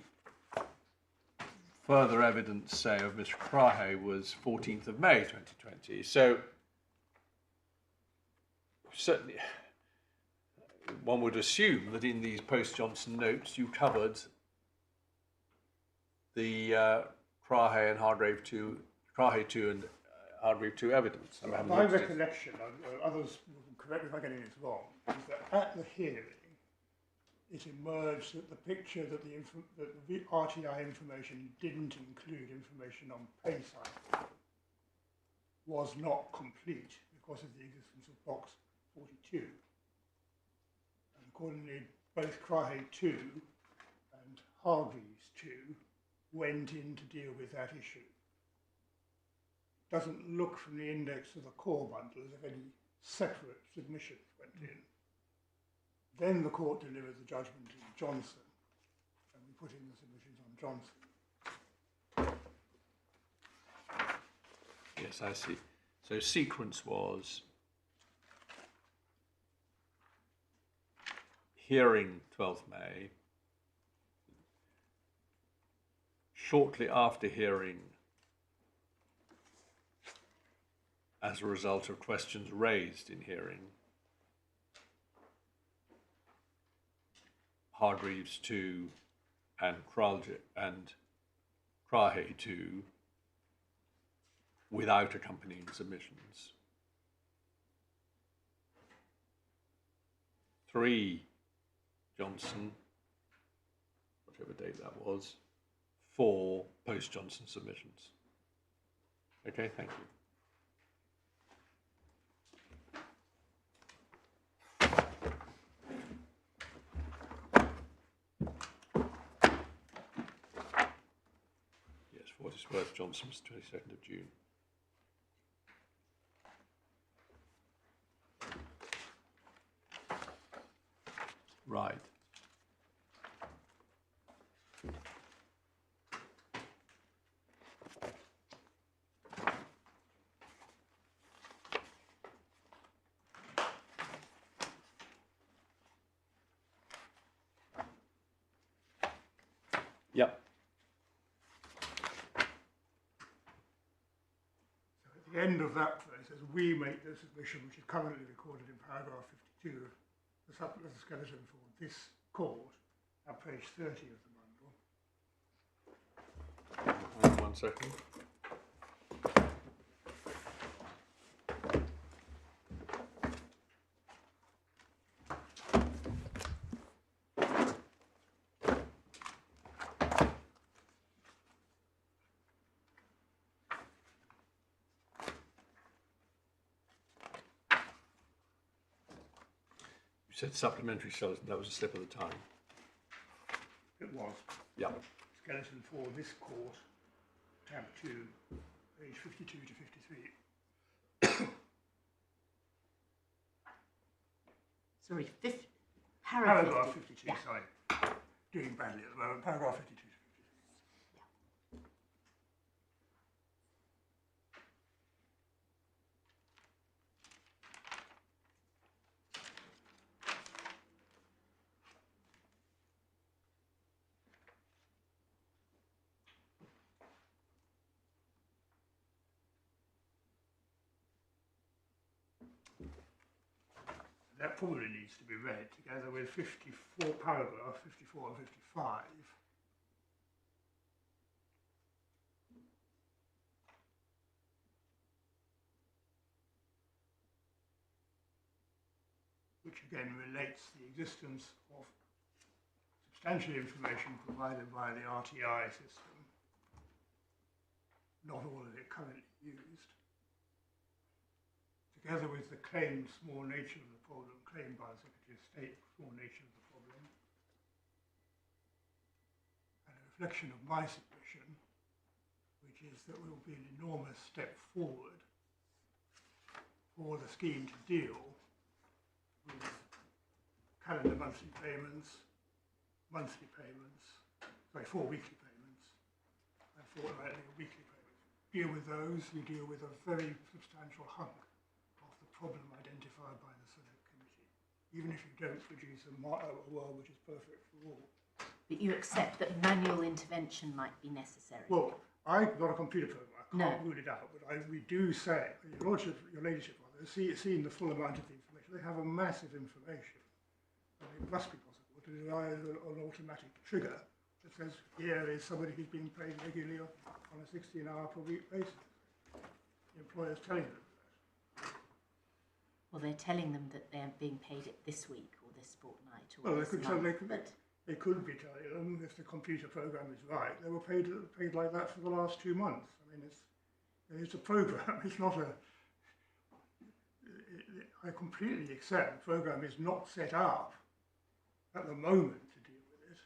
further evidence, say, of Mr. Krahe was 14th of May 2020. So certainly one would assume that in these post-Johnson notes you covered the Krahe and Hargrave 2 and Hargrave 2 evidence. My recollection, others will correct me if I get this wrong, is that at the hearing it emerged that the picture that the RTI information didn't include information on pay cycle was not complete because of the existence of box 42. And accordingly, both Krahe 2 and Hargreaves 2 went in to deal with that issue. It doesn't look from the index of the core bundle as if any separate submissions went in. Then the court delivered the judgment in Johnson, and we put in the submissions on Johnson. Yes, I see. So sequence was hearing 12th May, shortly after hearing, as a result of questions raised in hearing, Hargreaves 2 and Krahe 2 without accompanying submissions. 3 Johnson, whatever date that was, 4 post-Johnson submissions. Okay, thank you. What is worth, Johnson was 22nd of June. Right. Yep. At the end of that phrase, says we make the submission which is currently recorded in paragraph 52 of the supplemental skeleton for this court at page 30 of the bundle. 1 second. said supplementary skeleton, that was a slip of the tongue. It was. Yeah. Skeleton for this court, tab 2, page 52 to 53. Sorry, paragraph 52, 52. Yeah. sorry. Doing badly at the moment. Paragraph 52 to 53. That probably needs to be read together with 54, paragraph 54 and 55. Which again relates the existence of substantial information provided by the RTI system, not all of it currently used, together with the claimed small nature of the problem, claimed by the Secretary of State, small nature of the problem, and a reflection of my submission, which is that will be an enormous step forward for the scheme to deal with calendar monthly payments, four weekly payments, and fortnightly or weekly payments. Deal with those, you deal with a very substantial hunk of the problem identified by the Select Committee, even if you don't produce a world which is perfect for all. But you accept that manual intervention might be necessary? Well, I've got a computer program, I can't No. rule it out, but we do say, your Lordship, your Ladyship, seeing the full amount of the information, they have a massive information. And it must be possible to devise an automatic trigger that says, here is somebody who's being paid regularly on a 16-hour per week basis. The employer's telling them that. Well, they're telling them that they're being paid it this week or this fortnight or Well, this month. they could be telling them, if the computer program is right, they were paid like that for the last 2 months. I mean, it's a program, it's not a... I completely accept the program is not set up at the moment to deal with it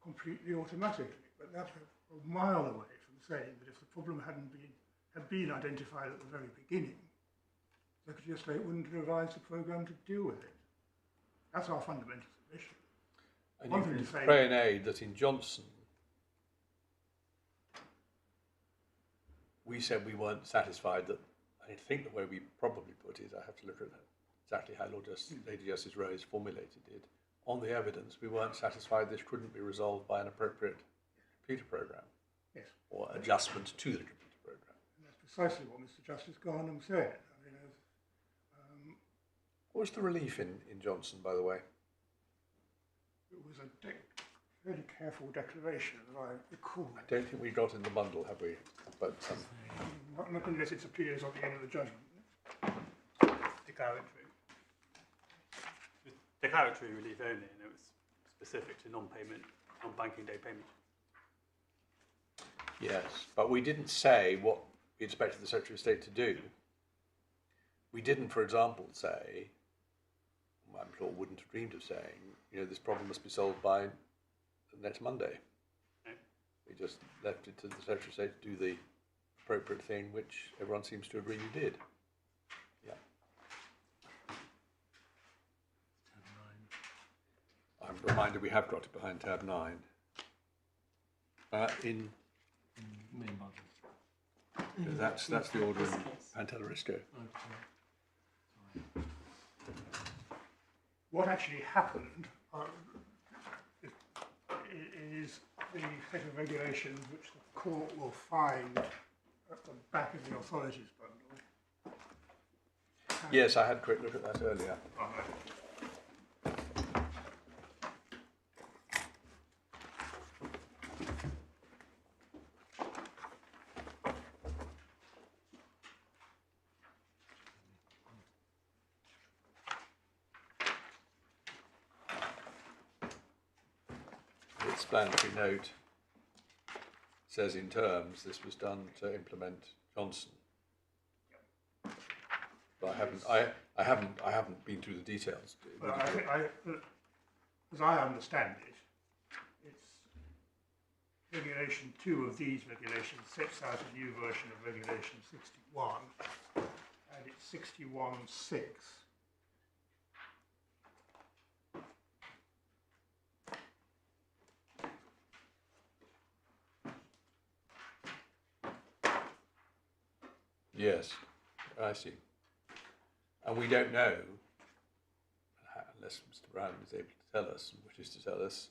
completely automatically, but that's a mile away from saying that if the problem had been identified at the very beginning, the Secretary of State wouldn't have revised the program to deal with it. That's our fundamental submission. And One you thing can to say- pray and aid that in Johnson, we said we weren't satisfied that, I think the way we probably put it, I have to look at exactly how Lady Justice Rose formulated it. On the evidence, we weren't satisfied this couldn't be resolved by an appropriate computer program. Yes. Or adjustment to the computer program. And that's precisely what Mr. Justice Garnham said. I mean, What was the relief in Johnson, by the way? it was a fairly careful declaration, as I recall. I don't think we got in the bundle, have we? But Not unless it appears on the end of the judgment. Declaratory. Declaratory relief only, and it was specific to non-payment, non-banking day payment. yes, but we didn't say what we expected the Secretary of State to do. We didn't, for example, say, I'm sure wouldn't have dreamed of saying, this problem must be solved by next Monday. No. We just left it to the Secretary of State to do the appropriate thing, which everyone seems to agree you did. Yeah. I'm reminded we have got it behind tab 9. In main bundle. that's the order in Pantellerisco. What actually happened is the set of regulations which the court will find at the back of the authorities bundle. Yes, I had a quick look at that earlier. The explanatory note says in terms this was done to implement Johnson. But I haven't been through the details. Well, I think, as I understand it, it's Regulation 2 of these regulations sets out a new version of Regulation 61, and it's 61.6. Yes, I see. And we don't know, unless Mr. Brown is able to tell us, and wishes to tell us,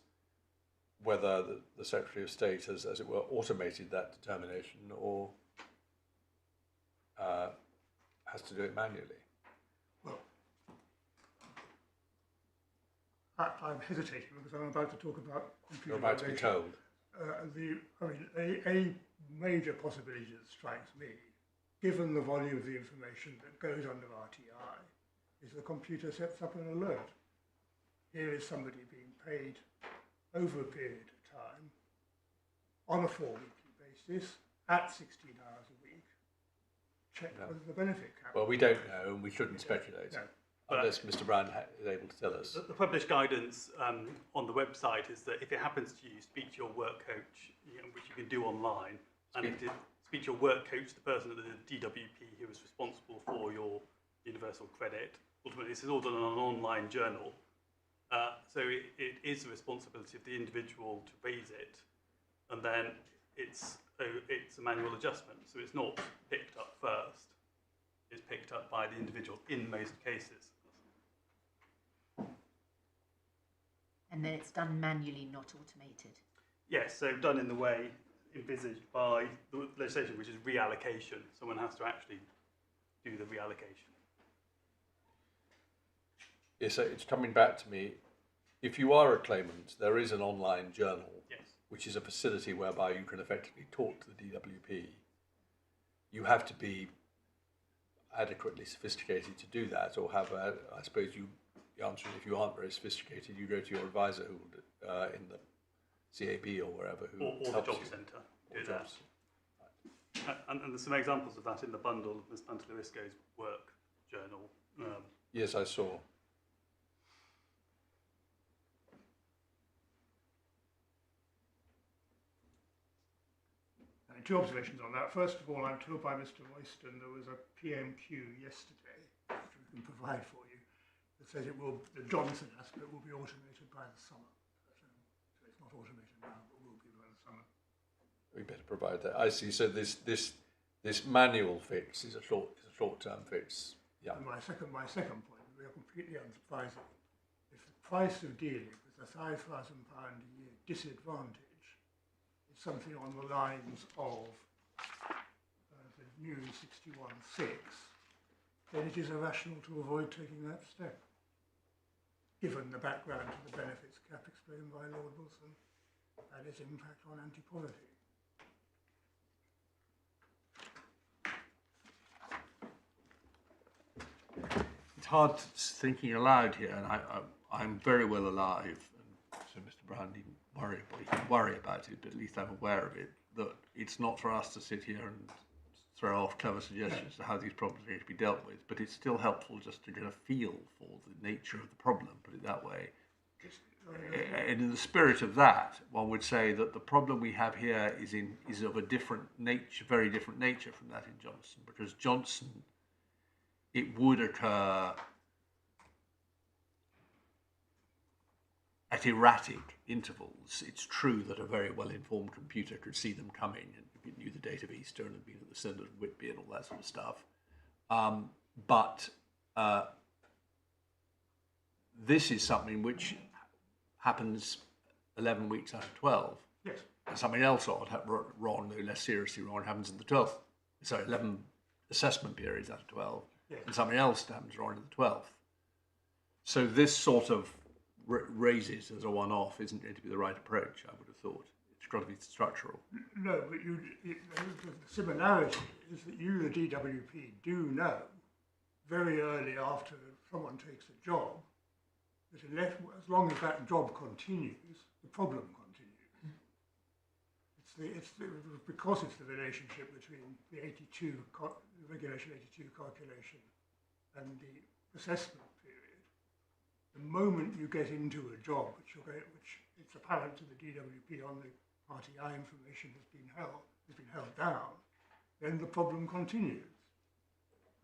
whether the Secretary of State has, as it were, automated that determination or has to do it manually. Well, I'm hesitating because I'm about to talk about computerization. You're about to be told. A major possibility that strikes me, given the volume of the information that goes under RTI, is the computer sets up an alert. Here is somebody being paid over a period of time on a 4-weekly basis at 16 hours a week. Check whether the benefit cap. Well, we don't know, and we shouldn't speculate, No. unless Mr. Brown is able to tell us. The published guidance on the website is that if it happens to you, speak to your work coach, which you can do online, and speak to your work coach, the person at the DWP who is responsible for your universal credit. Ultimately, this is all done on an online journal. So it is the responsibility of the individual to raise it, and then it's a manual adjustment. So it's not picked up first; it's picked up by the individual in most cases. And then it's done manually, not automated. Yes, so done in the way envisaged by the legislation, which is reallocation. Someone has to actually do the reallocation. Yes, so it's coming back to me. If you are a claimant, there is an online journal, Yes. which is a facility whereby you can effectively talk to the DWP. You have to be adequately sophisticated to do that, or have, I suppose the answer is if you aren't very sophisticated, you go to your advisor who in the CAB or wherever who Or the helps job you. centre Or do jobs. that. And there's some examples of that in the bundle of Ms. Pantellerisco's work journal. Yes, I saw. Two observations on that. First of all, I'm told by Mr. Royston there was a PMQ yesterday, which we can provide for you, that says the Johnson aspect will be automated by the summer. So it's not automated now, but will be by the summer. We better provide that. I see. So this manual fix is a short-term fix. Yeah. And my second point, we are completely unsurprising. If the price of dealing with a £5,000 a year disadvantage is something on the lines of the new 61.6, then it is irrational to avoid taking that step, given the background to the benefits cap explained by Lord Wilson and its impact on anti-poverty. It's hard thinking aloud here, and I'm very well alive, and so Mr. Brown needn't worry about it, but at least I'm aware of it, that it's not for us to sit here and throw off clever suggestions to how these problems are going to be dealt with, but it's still helpful just to get a feel for the nature of the problem, put it that way. And in the spirit of that, one would say that the problem we have here is of a different nature, very different nature from that in Johnson, because Johnson, it would occur at erratic intervals. It's true that a very well-informed computer could see them coming and knew the date of Easter and had been at the Synod of Whitby and all that sort of stuff. But this is something which happens 11 weeks out of 12. Yes. And something else odd, wrong, no less seriously wrong, happens in the 12th. Sorry, 11 assessment periods out of 12. Yes. And something else happens wrong in the 12th. So this sort of raises as a one-off isn't going to be the right approach, I would have thought. It's got to be structural. No, but the similarity is that you, the DWP, do know very early after someone takes a job that as long as that job continues, the problem continues. Because it's the relationship between the Regulation 82 calculation and the assessment period, the moment you get into a job which it's apparent to the DWP on the Party I information has been held down, then the problem continues.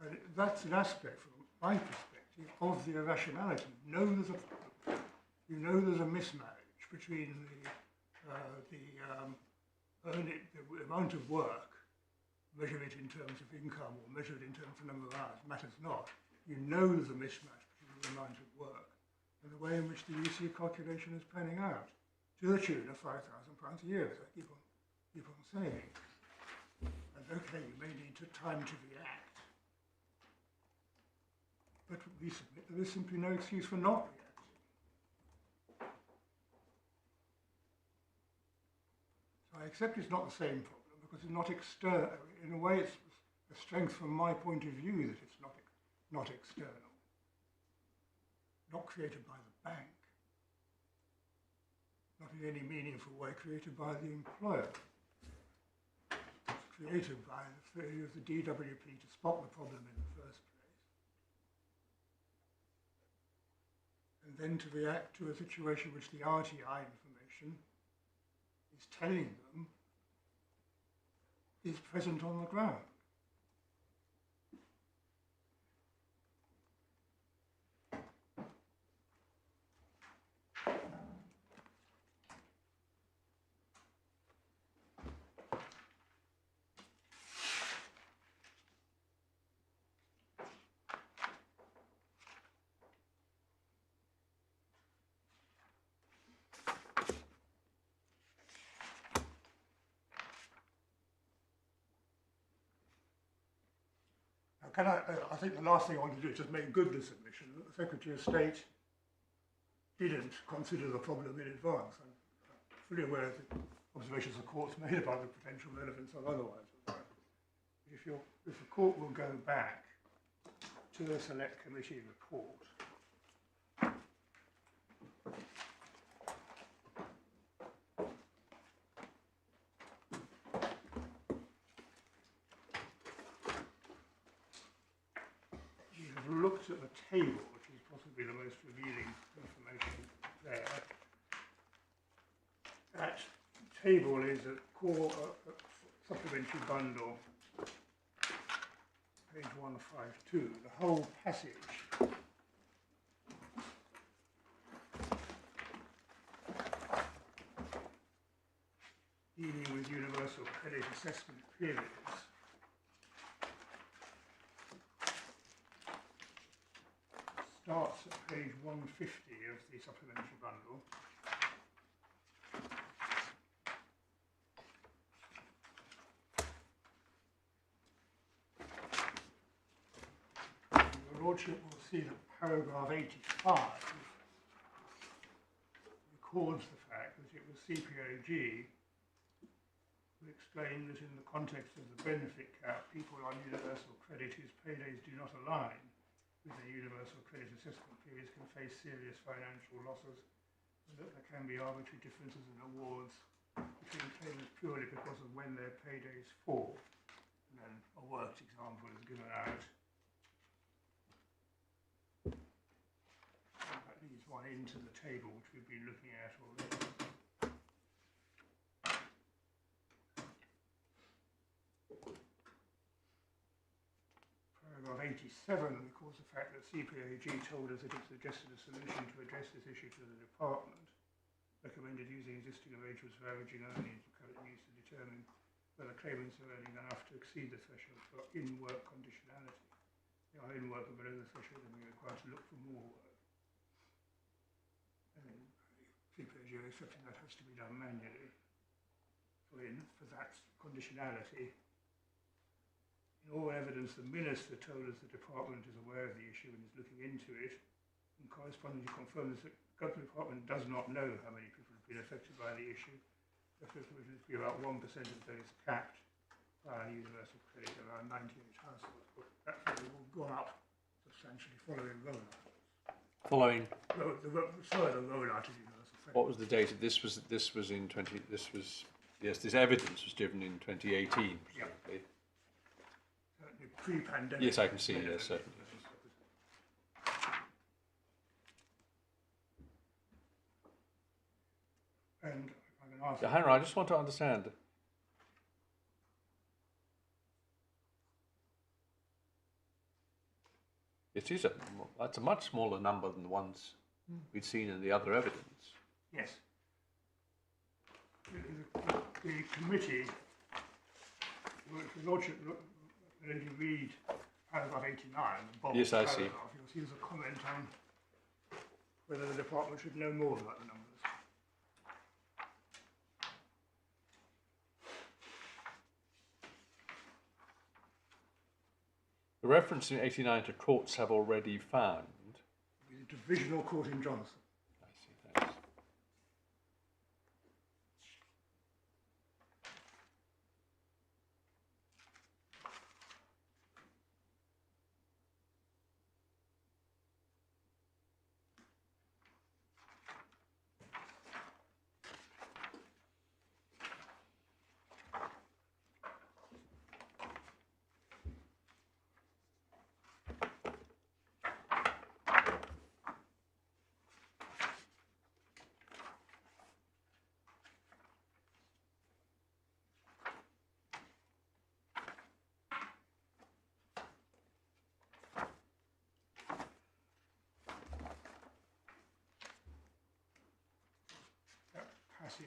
And that's an aspect, from my perspective, of the irrationality. You know there's a problem. You know there's a mismatch between the amount of work, measure it in terms of income or measure it in terms of number of hours, matters not. You know there's a mismatch between the amount of work and the way in which the UC calculation is panning out, to the tune of £5,000 a year, as I keep on saying. And okay, you may need time to react, but we submit there is simply no excuse for not reacting. So I accept it's not the same problem because it's not external. In a way, it's a strength from my point of view that it's not external, not created by the bank, not in any meaningful way created by the employer. It's created by the failure of the DWP to spot the problem in the first place, and then to react to a situation which the RTI information is telling them is present on the ground. I think the last thing I want to do is just make good the submission that the Secretary of State didn't consider the problem in advance. I'm fully aware of the observations the court's made about the potential relevance of otherwise. If the court will go back to the Select Committee report, looked at the table, which is possibly the most revealing information there. That table is a core supplementary bundle, page 152. The whole passage dealing with universal credit assessment periods starts at page 150 of the supplementary bundle. Your Lordship will see that paragraph 85 records the fact that it was CPOG who explained that in the context of the benefit cap, people on universal credit whose paydays do not align with the universal credit assessment periods can face serious financial losses, and that there can be arbitrary differences in awards between claimants purely because of when their paydays fall. And then a worked example is given out. And that leads one into the table which we've been looking at already. Paragraph 87 recalls the fact that CPAG told us that it suggested a solution to address this issue to the department, recommended using existing arrangements for averaging earnings for current use to determine whether claimants are earning enough to exceed the threshold for in-work conditionality. They are in work but below the threshold and be required to look for more work. And CPAG are accepting that has to be done manually for that conditionality. In all evidence, the Minister told us the Department is aware of the issue and is looking into it, and correspondingly confirms that the Government Department does not know how many people have been affected by the issue. The figure would be about 1% of those capped by universal credit, around 98 households. But that figure will go up substantially following rollout. Following. The further rollout of universal credit. What was the date? This was in 20. This was yes. This evidence was given in 2018. Presumably. Pre-pandemic. Yes, I can see. Yes, certainly. And I can answer. Hang on, I just want to understand. That's a much smaller number than the ones we'd seen in the other evidence. Yes. The committee, the Lordship, if you read paragraph 89, the bold Yes, I see. paragraph, you'll see there's a comment on whether the department should know more about the numbers. The reference in 89 to courts have already found. The divisional court in Johnson. I see, thanks. That passage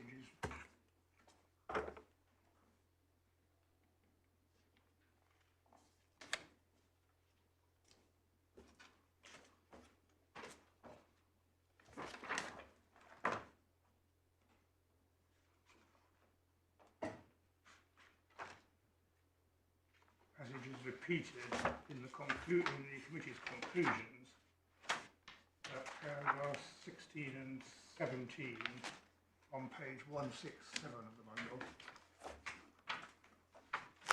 is repeated in the committee's conclusions at paragraphs 16 and 17 on page 167 of the manual.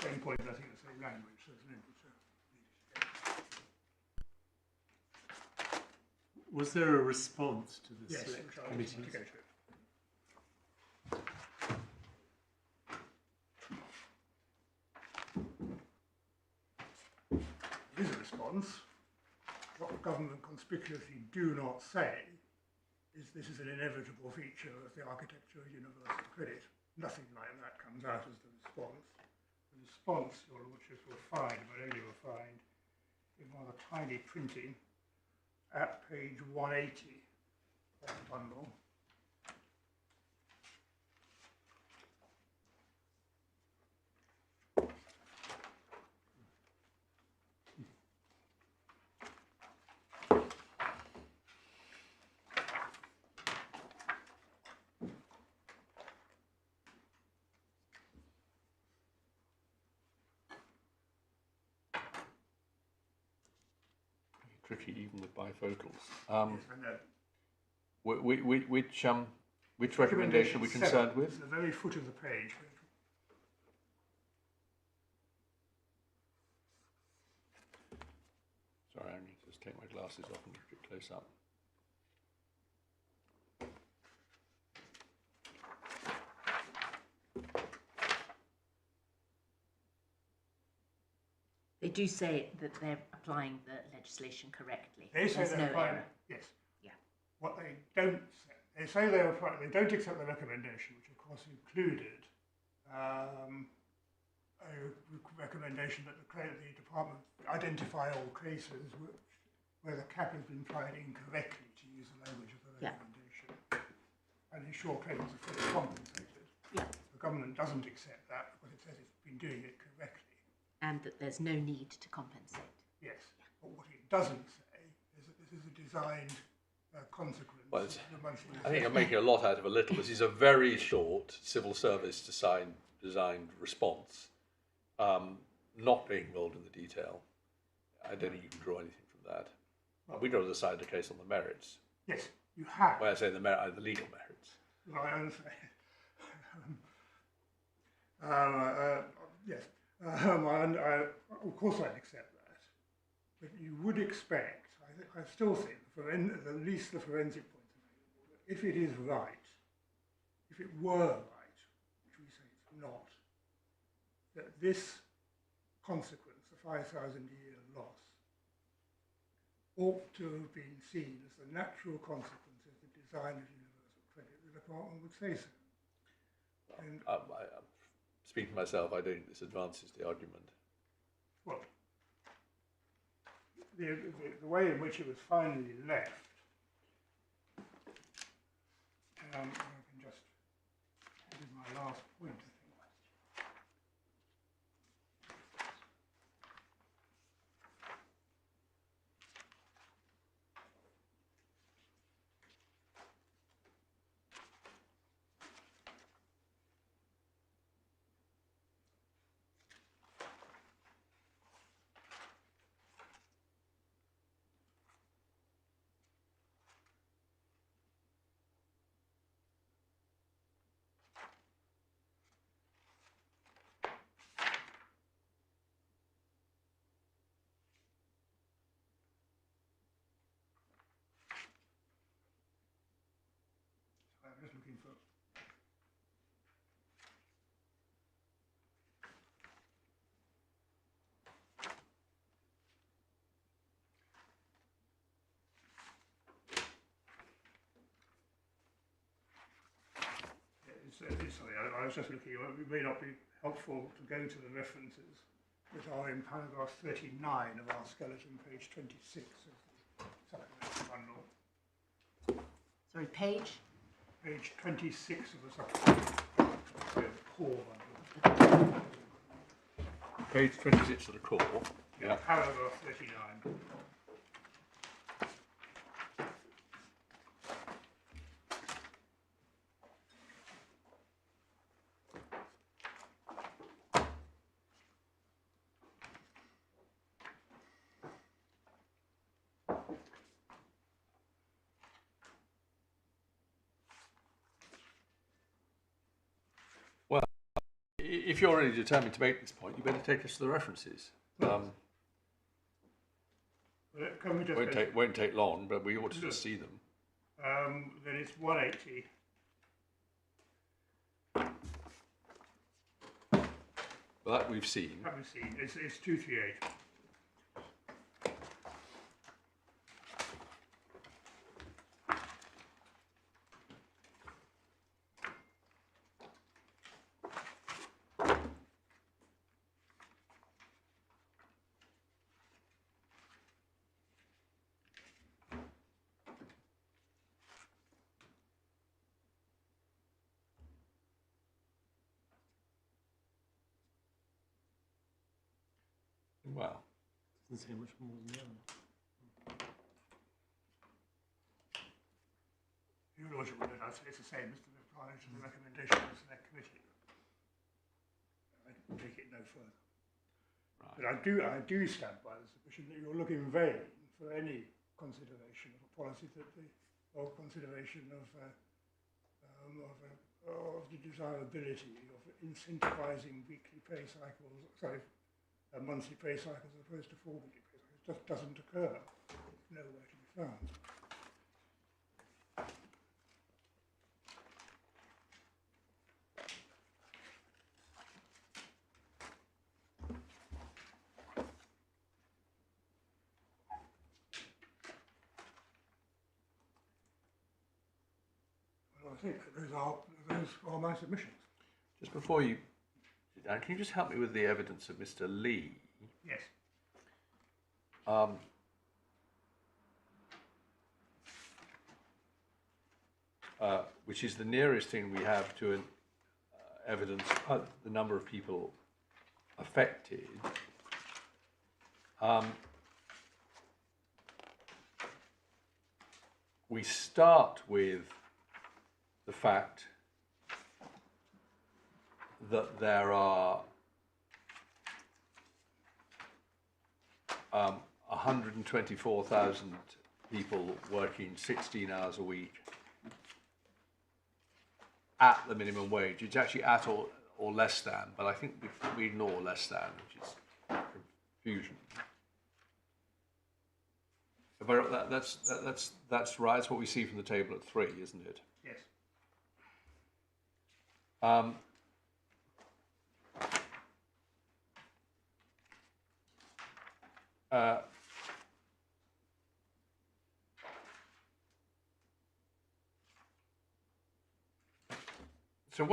Same point, I think the same language, so there's no need to Was there a response to the yes, select which I committees? want to go to. It is a response. What the government conspicuously do not say is this is an inevitable feature of the architecture of universal credit. Nothing like that comes out as the response. The response, your lordships will find, but only will find, in rather tiny printing at page 180 of the bundle. Tricky even with bifocals. Yes, I know. Which recommendation are we concerned with? It's the very foot of the page. Sorry, I need to just take my glasses off and look it close up. They do say that they're applying the legislation correctly. They say There's they're no applying, error. yes. Yeah. What they don't say, they say they're applying, they don't accept the recommendation, which of course included a recommendation that the department identify all cases where the cap has been applied incorrectly, to use the language of the recommendation, and ensure claimants are fully compensated. Yeah. The government doesn't accept that because it says it's been doing it correctly. And that there's no need to compensate. Yes, but what it doesn't say is that this is a designed consequence. Well, of the monthly I think I'm making a lot out of a little. This is a very short civil service designed response, not being involved in the detail. I don't think you can draw anything from that. We got to decide the case on the merits. Yes, you have. When I say the legal merits. Well, I understand. Yes, of course I'd accept that. But you would expect, I still think, at least the forensic point of view, that if it is right, if it were right, which we say it's not, that this consequence, the 5,000 a year loss, ought to have been seen as the natural consequence of the design of universal credit, that department would say so. And, Speaking for myself, I don't think this advances the argument. well, the way in which it was finally left, I can just, this is my last point, I think. I'm just looking for. Sorry, I was just looking. It may not be helpful to go to the references that are in paragraph 39 of our skeleton, page 26 of the supplementary bundle. Sorry, page? Page 26 of the supplementary core bundle. Page 26 of the core. Yeah. Paragraph 39. If you're already determined to make this point, you better take us to the references. Can we just Won't take long, but we ought to just see them. Then it's 180. Well, that we've seen. That we've seen. It's 238. Well, Doesn't say much more than that. Your Lordship would have said it's the same as the reply to the recommendation of the Select Committee. I can take it no further. right. But I do stand by the submission that you're looking in vain for any consideration of a policy or consideration of the desirability of incentivising weekly pay cycles, monthly pay cycles as opposed to 4 weekly pay cycles. It just doesn't occur. It's nowhere to be found. Well, I think those are my submissions. Just before you sit down, can you just help me with the evidence of Mr. Lee? Yes. Which is the nearest thing we have to an evidence of the number of people affected. We start with the fact that there are 124,000 people working 16 hours a week at the minimum wage. It's actually at or less than, but I think we ignore less than, which is confusion. But that's right. That's what we see from the table at 3, isn't it? Yes. So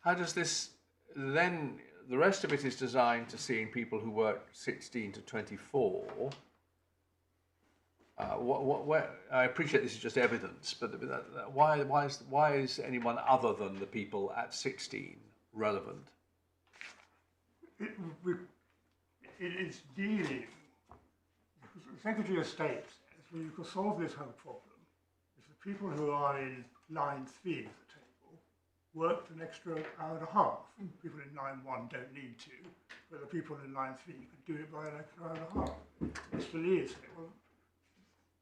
how does this then? The rest of it is designed to seeing people who work 16 to 24. I appreciate this is just evidence, but why is anyone other than the people at 16 relevant? It's dealing. The Secretary of State says, well, you can solve this whole problem if the people who are in line 3 of the table worked an extra hour and a half. People in line 1 don't need to, but the people in line 3 could do it by an extra hour and a half. Mr. Lee said, well,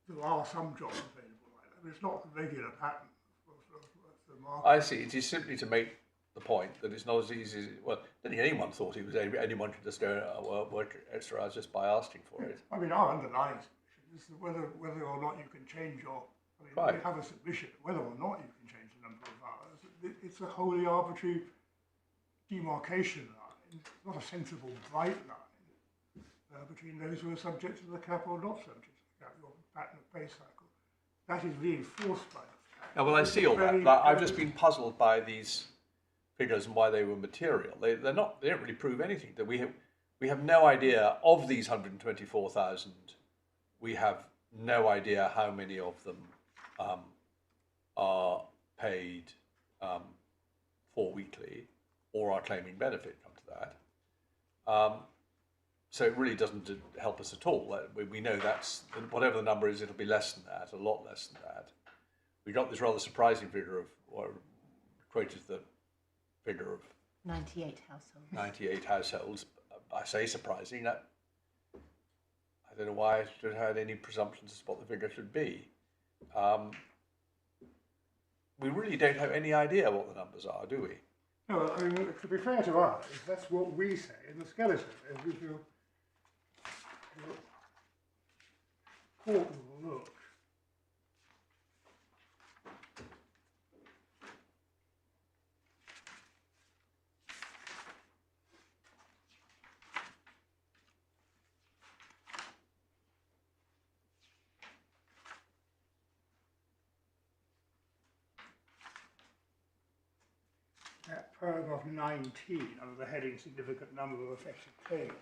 there are some jobs available like that, but it's not the regular pattern of the market. I see. It is simply to make the point that it's not as easy as, well, I don't think anyone thought it was anyone could just go work extra hours just by asking for it. I mean, our underlying submission is that whether or not you can change your, I mean, Right. we have a submission, whether or not you can change the number of hours, it's a wholly arbitrary demarcation line, not a sensible, bright line between those who are subject to the cap or not subject to the cap, your pattern of pay cycle. That is reinforced by the fact. Now, well, I see all that. Very, But I've very- just been puzzled by these figures and why they were material. They don't really prove anything. That we have no idea of these 124,000. We have no idea how many of them are paid for weekly or are claiming benefit. Come to that. So it really doesn't help us at all. We know that's whatever the number is, it'll be less than that, a lot less than that. We got this rather surprising figure of, or quoted the figure of 98 households. 98 households. I say surprising. That I don't know why I should have had any presumptions as to what the figure should be. We really don't have any idea what the numbers are, do we? No, I mean, to be fair to us, that's what we say in the skeleton. If your court will look. At paragraph 19, under the heading Significant Number of Affected Claimants.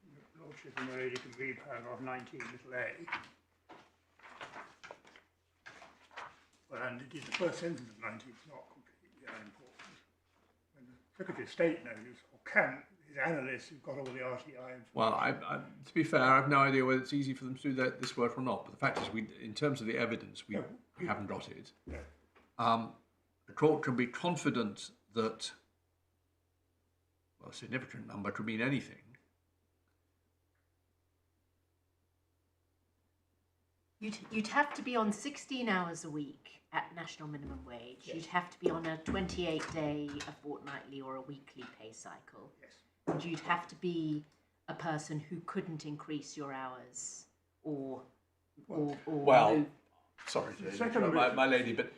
Your Lordship and the lady can read paragraph 19, little a. Well, and indeed the first sentence of 19 is not completely unimportant. When the Secretary of State knows, or can, his analysts who've got all the RTI information. Well, to be fair, I have no idea whether it's easy for them to do this work or not. But the fact is, in terms of the evidence, we haven't got it. No. The court can be confident that, well, a significant number could mean anything. You'd have to be on 16 hours a week at national minimum wage. Yes. You'd have to be on a 28-day, a fortnightly or a weekly pay cycle. Yes. And you'd have to be a person who couldn't increase your hours or Well, move. sorry, Second my lady, but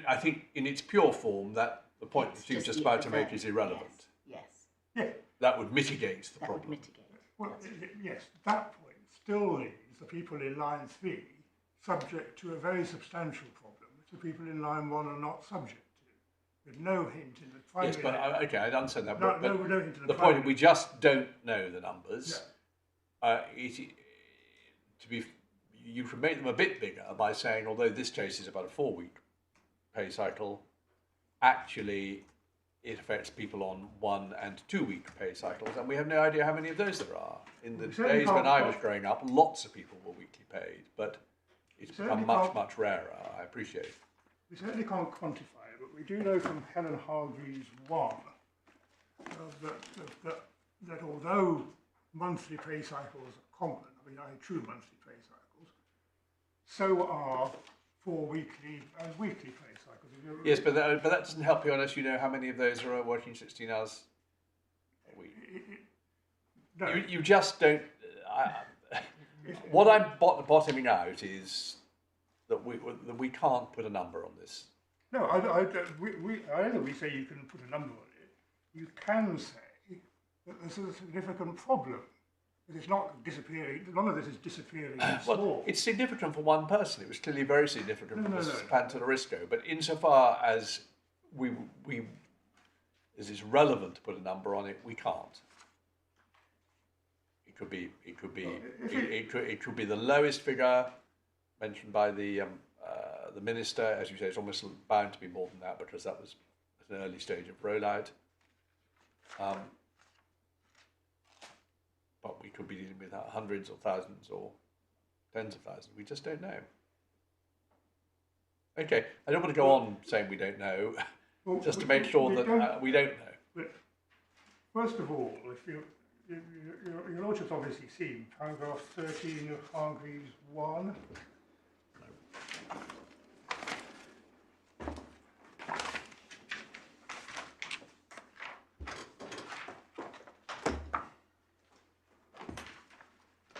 I think in its pure form, that the point It's that she was just just the about to make event. is irrelevant. Yes, Yeah. That would mitigate the that problem. would mitigate. Well, yes, that point still leaves the people in line 3 subject to a very substantial problem, which the people in line 1 are not subject to. With no hint in the primary. Yes, but okay, I understand that. No, but no, no hint in the the point primary. is we just don't know the numbers. You could make them a bit bigger by saying, although this case is about a 4-week pay cycle, actually it affects people on 1 and 2-week pay cycles, and we have no idea how many of those there are. In the We certainly days when can't I was growing up, lots of people were weekly paid, but it's certainly become much, can't- much rarer. I appreciate it. We certainly can't quantify it, but we do know from Helen Hargreaves 1 that although monthly pay cycles are common, I mean, true monthly pay cycles, so are 4 weekly and weekly pay cycles. Yes, but that doesn't help you unless you know how many of those are working 16 hours a week. No, You just don't. What I'm bottoming out is that we can't put a number on this. no, either we say you can put a number on it, you can say that this is a significant problem. That it's not disappearing, none of this is disappearing in small. Well, it's significant for one person. It was clearly very significant for No. Mrs. Pantellerisco. But insofar as as it's relevant to put a number on it, we can't. It could be the lowest figure mentioned by the minister. As you say, it's almost bound to be more than that because that was at an early stage of rollout. But we could be dealing with hundreds or thousands or tens of thousands. We just don't know. Okay, I don't want to go on saying we don't know, Well, just to make sure that we don't know. But first of all, if your Lordship's obviously seen paragraph 13 of Hargreaves 1.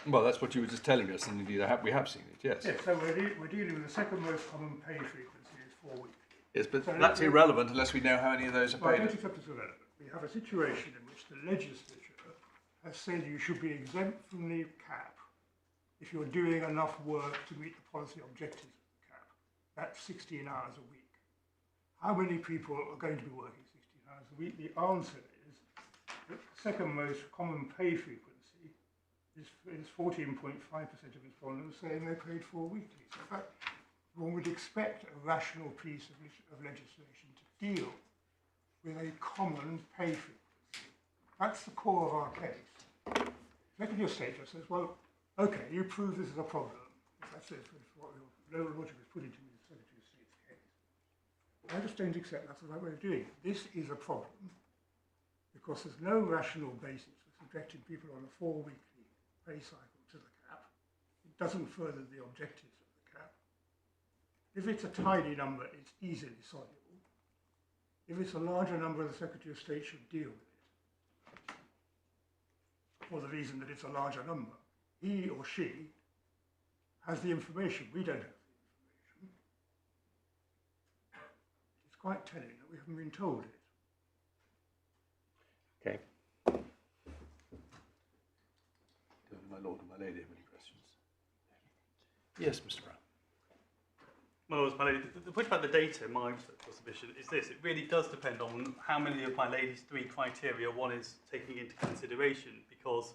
Well, that's what you were just telling us, and indeed we have seen it, yes. Yes, so we're dealing with the second most common pay frequency is 4 weeks. Yes, but So that's irrelevant unless we know how many of those are Well, I paid. don't accept it's irrelevant. We have a situation in which the legislature has said you should be exempt from the cap if you're doing enough work to meet the policy objectives of the cap. That's 16 hours a week. How many people are going to be working 16 hours a week? The answer is that the second most common pay frequency is 14.5% of respondents saying they paid 4 weekly. So in fact, one would expect a rational piece of legislation to deal with a common pay frequency. That's the core of our case. Secretary of State just says, well, okay, you prove this is a problem. That's what your Lordship is putting to me, the Secretary of State's case. I just don't accept that's the right way of doing it. This is a problem because there's no rational basis for subjecting people on a 4-weekly pay cycle to the cap. It doesn't further the objectives of the cap. If it's a tiny number, it's easily soluble. If it's a larger number, the Secretary of State should deal with it. For the reason that it's a larger number. He or she has the information. We don't have the information. It's quite telling that we haven't been told it. Okay. Do my lord and my lady have any questions? Yes, Mr. Brown. Well, my lady, the point about the data, my submission is this: it really does depend on how many of my lady's 3 criteria one is taking into consideration, because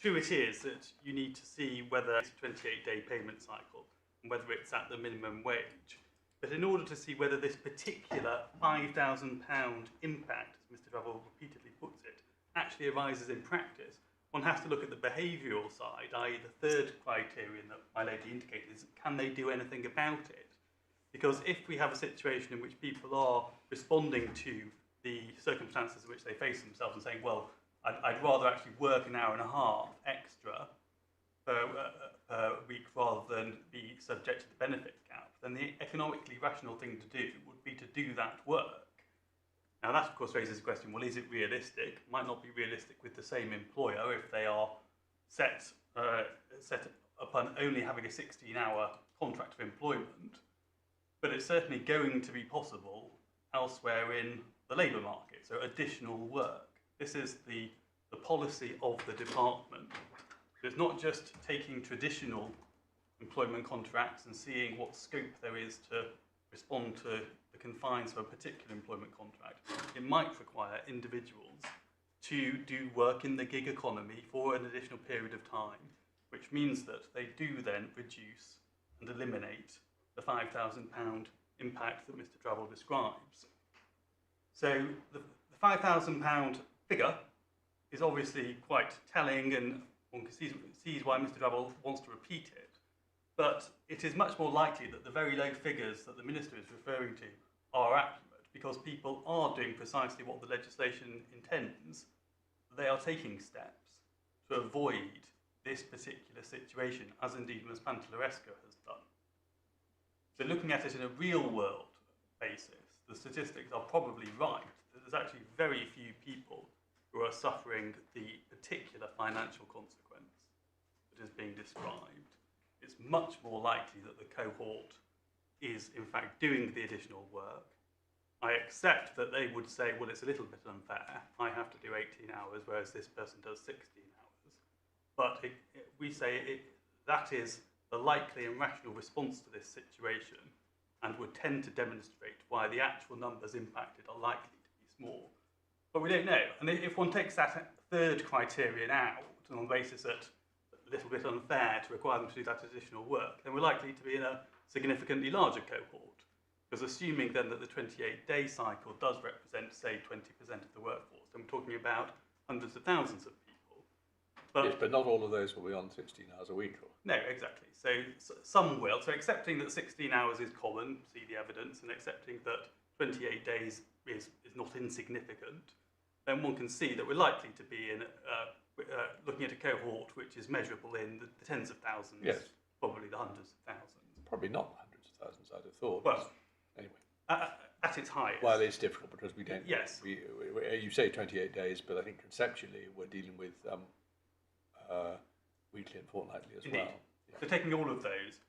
true it is that you need to see whether it's a 28-day payment cycle and whether it's at the minimum wage. But in order to see whether this particular £5,000 impact, as Mr. Drabble repeatedly puts it, actually arises in practice, one has to look at the behavioural side, i.e. the third criterion that my lady indicated is, can they do anything about it? Because if we have a situation in which people are responding to the circumstances in which they face themselves and saying, well, I'd rather actually work an hour and a half extra per week rather than be subject to the benefit cap, then the economically rational thing to do would be to do that work. Now that of course raises the question, well, is it realistic? It might not be realistic with the same employer if they are set upon only having a 16-hour contract of employment, but it's certainly going to be possible elsewhere in the labour market, so additional work. This is the policy of the department. So it's not just taking traditional employment contracts and seeing what scope there is to respond to the confines of a particular employment contract. It might require individuals to do work in the gig economy for an additional period of time, which means that they do then reduce and eliminate the £5,000 impact that Mr. Drabble describes. So the £5,000 figure is obviously quite telling, and one sees why Mr. Drabble wants to repeat it. But it is much more likely that the very low figures that the Minister is referring to are accurate, because people are doing precisely what the legislation intends. They are taking steps to avoid this particular situation, as indeed Ms. Pantellerisco has done. So looking at it in a real-world basis, the statistics are probably right. There's actually very few people who are suffering the particular financial consequence that is being described. It's much more likely that the cohort is in fact doing the additional work. I accept that they would say, well, it's a little bit unfair. I have to do 8 18 hours, whereas this person does 16 hours. But we say that is the likely and rational response to this situation, and would tend to demonstrate why the actual numbers impacted are likely to be small. But we don't know. And if one takes that third criterion out, and on the basis that a little bit unfair to require them to do that additional work, then we're likely to be in a significantly larger cohort. Because assuming then that the 28-day cycle does represent, say, 20% of the workforce, then we're talking about hundreds of thousands of people. But, Yes, but not all of those will be on 16 hours a week. no, exactly. So some will. So accepting that 16 hours is common, see the evidence, and accepting that 28 days is not insignificant, then one can see that we're likely to be in looking at a cohort which is measurable in the tens of thousands, Yes. probably the hundreds of thousands. Probably not hundreds of thousands, I'd have thought. Well, anyway. At its highest. Well, it's difficult because we don't. Yes. You say 28 days, but I think conceptually we're dealing with weekly and fortnightly as Indeed. well. So taking all of those,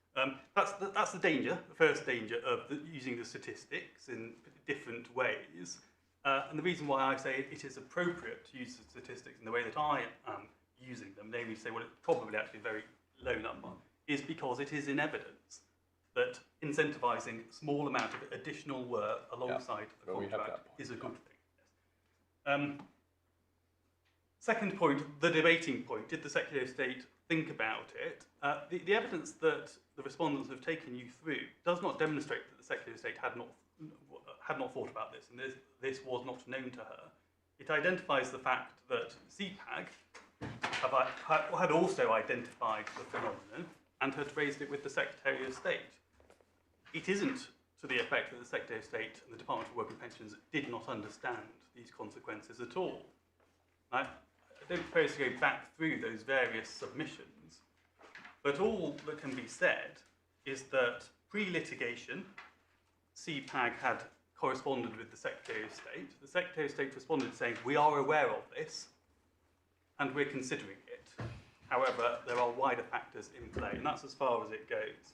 that's the danger, the first danger of using the statistics in different ways. And the reason why I say it is appropriate to use the statistics in the way that I am using them, namely say, well, it's probably actually a very low number, is because it is in evidence that incentivising a small amount of additional work alongside a Well, we have contract that point, is a good thing. Yes. Second point, the debating point, did the Secretary of State think about it? The evidence that the respondents have taken you through does not demonstrate that the Secretary of State had not thought about this, and this was not known to her. It identifies the fact that CPAG had also identified the phenomenon and had raised it with the Secretary of State. It isn't to the effect that the Secretary of State and the Department for Work and Pensions did not understand these consequences at all. I don't propose to go back through those various submissions, but all that can be said is that pre-litigation, CPAG had corresponded with the Secretary of State. The Secretary of State responded saying, we are aware of this and we're considering it. However, there are wider factors in play, and that's as far as it goes.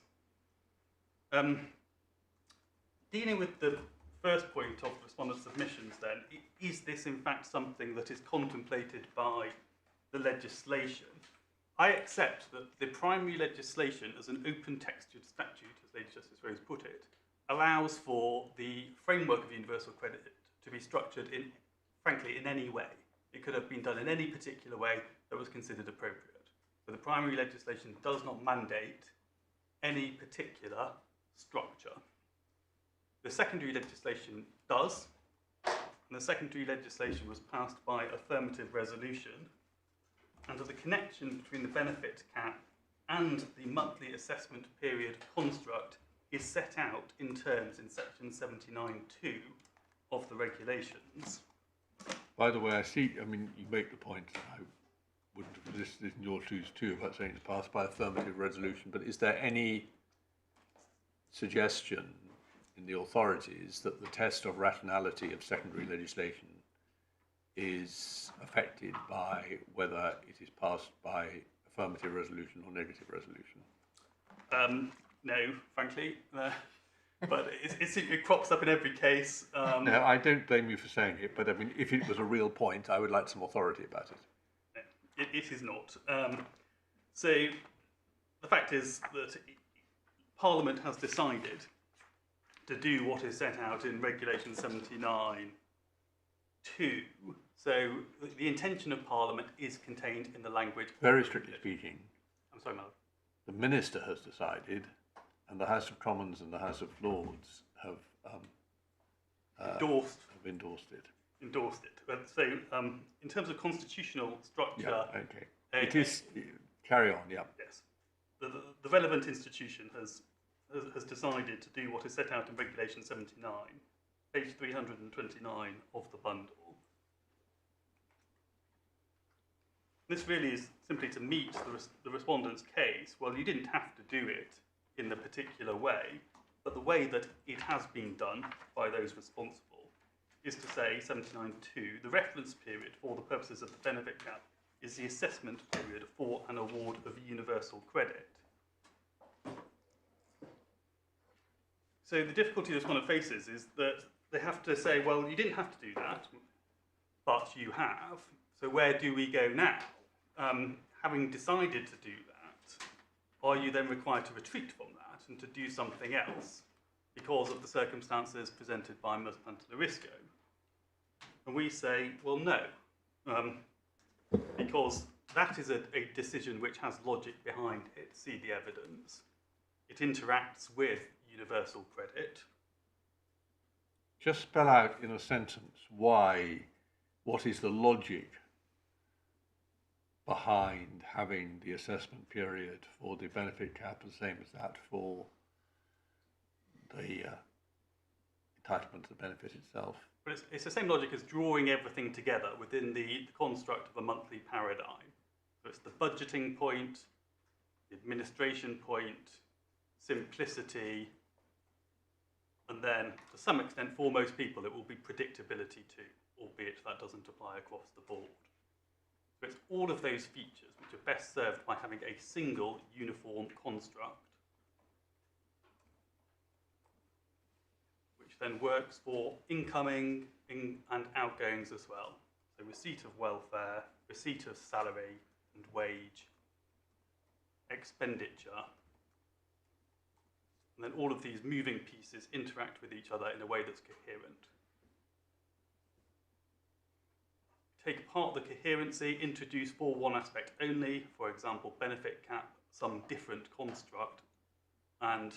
Dealing with the first point of respondent submissions then, is this in fact something that is contemplated by the legislation? I accept that the primary legislation as an open-textured statute, as Lady Justice Rose put it, allows for the framework of universal credit to be structured in, frankly, in any way. It could have been done in any particular way that was considered appropriate. So the primary legislation does not mandate any particular structure. The secondary legislation does, and the secondary legislation was passed by affirmative resolution, and the connection between the benefit cap and the monthly assessment period construct is set out in terms in section 79.2 of the regulations. By the way, I mean, you make the point, I wouldn't have listed in your shoes too about saying it's passed by affirmative resolution, but is there any suggestion in the authorities that the test of rationality of secondary legislation is affected by whether it is passed by affirmative resolution or negative resolution? No, frankly, but it crops up in every case. No, I don't blame you for saying it, but I mean, if it was a real point, I would like some authority about it. It is not. So the fact is that Parliament has decided to do what is set out in Regulation 79.2. So the intention of Parliament is contained in the language. Very strictly speaking, I'm sorry, Malcolm. the Minister has decided, and the House of Commons and the House of Lords have endorsed it. Endorsed it. But so in terms of constitutional structure, Yeah, okay. It is, carry on, yeah. yes, the relevant institution has decided to do what is set out in Regulation 79, page 329 of the bundle. This really is simply to meet the respondent's case. Well, you didn't have to do it in the particular way, but the way that it has been done by those responsible is to say, 79.2, the reference period for the purposes of the benefit cap is the assessment period for an award of universal credit. So the difficulty this one faces is that they have to say, well, you didn't have to do that. but you have. So where do we go now? Having decided to do that, are you then required to retreat from that and to do something else because of the circumstances presented by Ms. Pantellerisco? And we say, well, no, because that is a decision which has logic behind it. See the evidence. It interacts with universal credit. Just spell out in a sentence what is the logic behind having the assessment period for the benefit cap the same as that for the entitlement to the benefit itself. But it's the same logic as drawing everything together within the construct of a monthly paradigm. So it's the budgeting point, the administration point, simplicity, and then to some extent for most people it will be predictability too, albeit that doesn't apply across the board. So it's all of those features which are best served by having a single uniform construct, which then works for incoming and outgoings as well. So receipt of welfare, receipt of salary and wage, expenditure, and then all of these moving pieces interact with each other in a way that's coherent. Take apart the coherency, introduce for one aspect only, for example, benefit cap, some different construct, and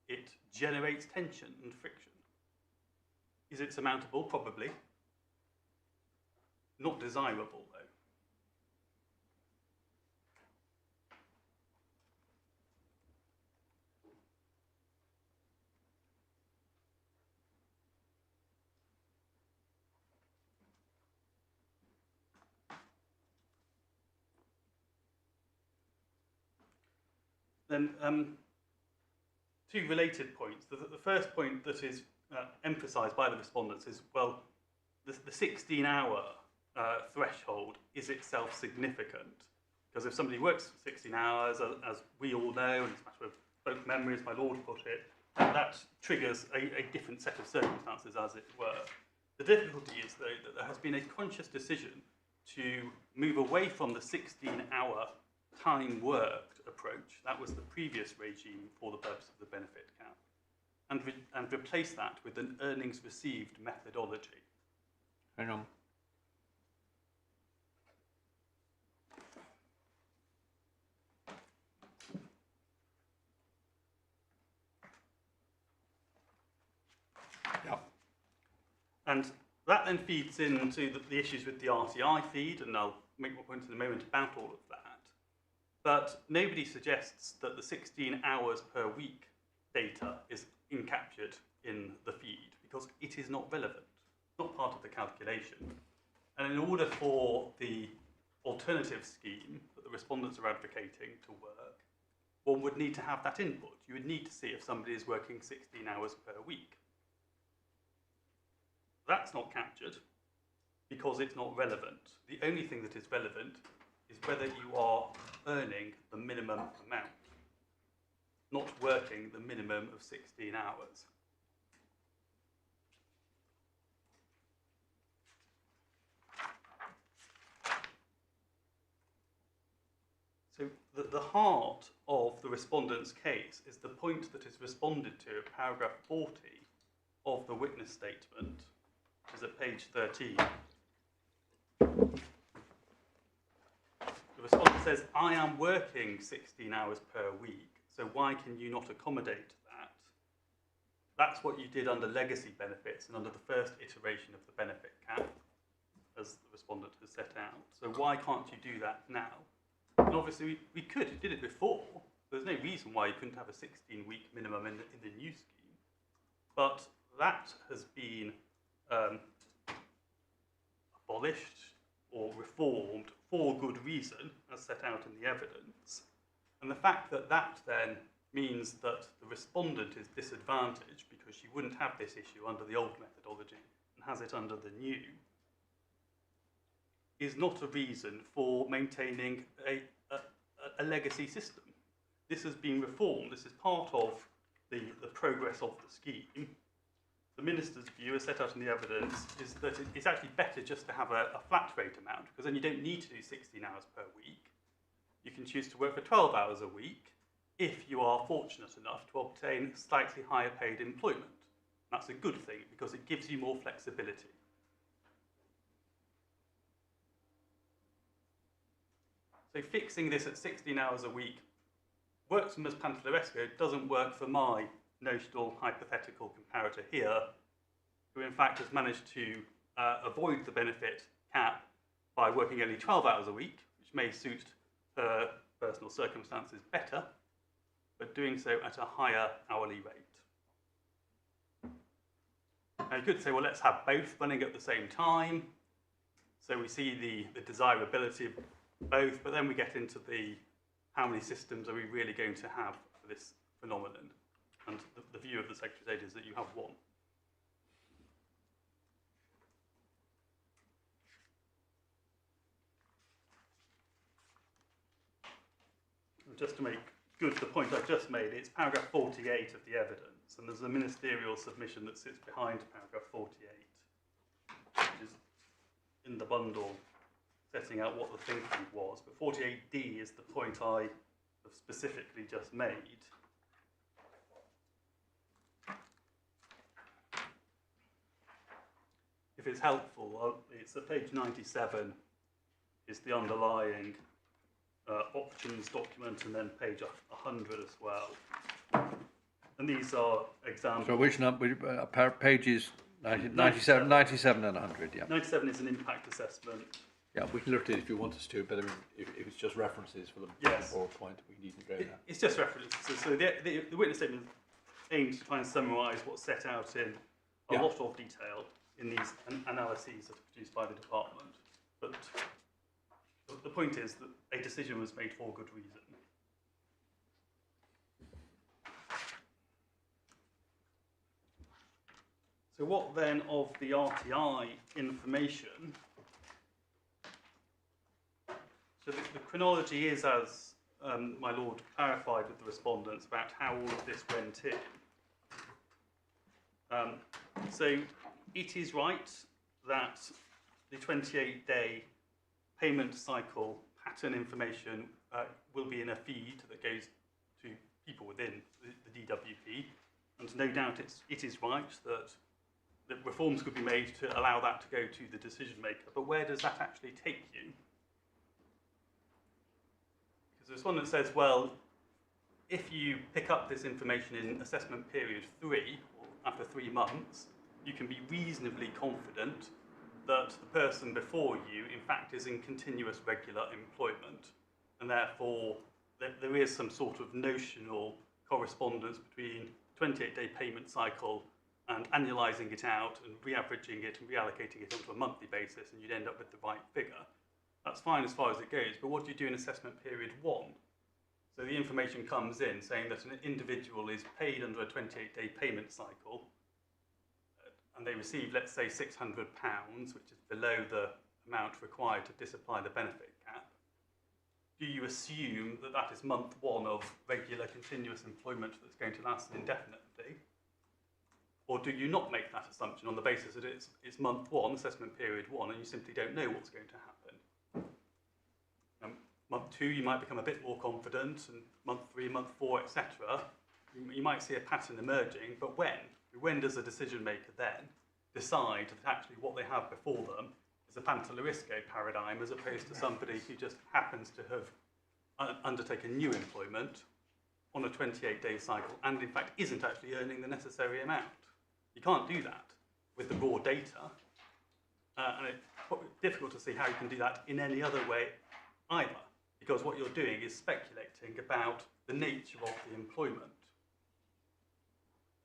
it generates tension and friction. Is it surmountable? Probably. Not desirable, though. Then two related points. The first point that is emphasised by the respondents is, well, the 16-hour threshold is itself significant. Because if somebody works 16 hours, as we all know, and it's a matter of both memories, my lord put it, that triggers a different set of circumstances, as it were. The difficulty is, though, that there has been a conscious decision to move away from the 16-hour time worked approach. That was the previous regime for the purpose of the benefit cap, and replace that with an earnings received methodology. Hang on. Yeah. And that then feeds into the issues with the RTI feed, and I'll make more points in a moment about all of that. But nobody suggests that the 16 hours per week data is encaptured in the feed, because it is not relevant, not part of the calculation. And in order for the alternative scheme that the respondents are advocating to work, one would need to have that input. You would need to see if somebody is working 16 hours per week. That's not captured because it's not relevant. The only thing that is relevant is whether you are earning the minimum amount, not working the minimum of 16 hours. So the heart of the respondent's case is the point that is responded to at paragraph 40 of the witness statement, which is at page 13. The respondent says, I am working 16 hours per week, so why can you not accommodate that? That's what you did under legacy benefits and under the first iteration of the benefit cap, as the respondent has set out. So why can't you do that now? And obviously we could, you did it before. There's no reason why you couldn't have a 16-week minimum in the new scheme. But that has been abolished or reformed for good reason, as set out in the evidence. And the fact that that then means that the respondent is disadvantaged because she wouldn't have this issue under the old methodology and has it under the new, is not a reason for maintaining a legacy system. This has been reformed. This is part of the progress of the scheme. the minister's view, as set out in the evidence, is that it's actually better just to have a flat rate amount, because then you don't need to do 16 hours per week. You can choose to work for 12 hours a week if you are fortunate enough to obtain slightly higher paid employment. That's a good thing because it gives you more flexibility. So fixing this at 16 hours a week works for Ms. Pantellerisco. It doesn't work for my notional hypothetical comparator here, who in fact has managed to avoid the benefit cap by working only 12 hours a week, which may suit her personal circumstances better, but doing so at a higher hourly rate. Now you could say, well, let's have both running at the same time. So we see the desirability of both, but then we get into the how many systems are we really going to have for this phenomenon? And the view of the Secretary's Aid is that you have one. And just to make good the point I've just made, it's paragraph 48 of the evidence, and there's a ministerial submission that sits behind paragraph 48, which is in the bundle setting out what the thinking was. But 48D is the point I have specifically just made. If it's helpful, it's at page 97 is the underlying options document, and then page 100 as well. And these are examples. So which number, pages 97 and 100, yeah. 97 is an impact assessment. Yeah, we can look at it if you want us to, but I mean, if it's just references for the Yes. oral point, we needn't go there. It's just references. So the witness statement aims to try and summarise what's set out in a lot of detail in these analyses that are produced by the department. But the point is that a decision was made for good reason. So what then of the RTI information? So the chronology is, as my Lord clarified with the respondents, about how all of this went in. So it is right that the 28-day payment cycle pattern information will be in a feed that goes to people within the DWP, and no doubt it is right that reforms could be made to allow that to go to the decision maker. But where does that actually take you? Because the respondent says, well, if you pick up this information in assessment period 3, or after 3 months, you can be reasonably confident that the person before you, in fact, is in continuous regular employment, and therefore there is some sort of notional correspondence between 28-day payment cycle and annualising it out and re-averaging it and reallocating it onto a monthly basis, and you'd end up with the right figure. That's fine as far as it goes, but what do you do in assessment period 1? So the information comes in saying that an individual is paid under a 28-day payment cycle, and they receive, let's say, £600, which is below the amount required to disapply the benefit cap. Do you assume that that is month 1 of regular continuous employment that's going to last indefinitely? Or do you not make that assumption on the basis that it's month 1, assessment period 1, and you simply don't know what's going to happen? Month 2, you might become a bit more confident, and month 3, month 4, etc. You might see a pattern emerging, but when? When does a decision maker then decide that actually what they have before them is a Pantellerisco paradigm, as opposed to somebody who just happens to have undertaken new employment on a 28-day cycle and in fact isn't actually earning the necessary amount? You can't do that with the raw data, and it's difficult to see how you can do that in any other way either, because what you're doing is speculating about the nature of the employment.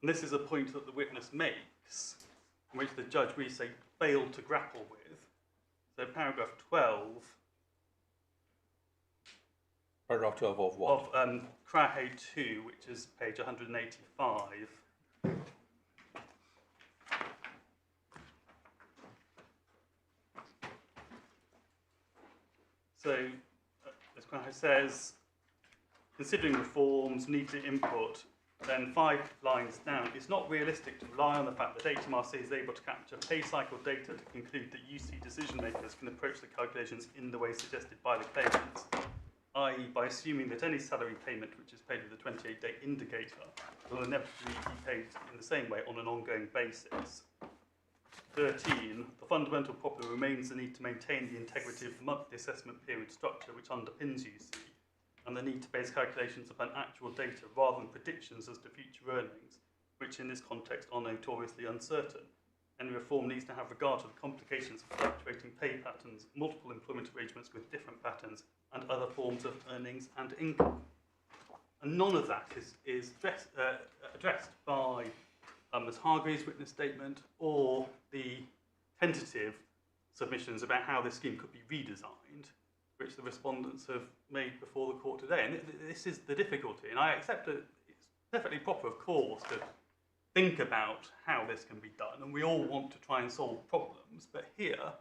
And this is a point that the witness makes, which the judge, we say, failed to grapple with. So paragraph 12. Paragraph 12 of what? Of Crahe 2, which is page 185. So, as Crahe says, considering reforms, need to input then 5 lines down, it's not realistic to rely on the fact that HMRC is able to capture pay cycle data to conclude that UC decision makers can approach the calculations in the way suggested by the claimants, i.e. by assuming that any salary payment which is paid with a 28-day indicator will inevitably be paid in the same way on an ongoing basis. 13, the fundamental problem remains the need to maintain the integrity of the monthly assessment period structure which underpins UC, and the need to base calculations upon actual data rather than predictions as to future earnings, which in this context are notoriously uncertain. Any reform needs to have regard to the complications of fluctuating pay patterns, multiple employment arrangements with different patterns, and other forms of earnings and income. And none of that is addressed by Ms Hargreaves' witness statement or the tentative submissions about how this scheme could be redesigned, which the respondents have made before the court today. And this is the difficulty. And I accept that it's perfectly proper, of course, to think about how this can be done. And we all want to try and solve problems. But here,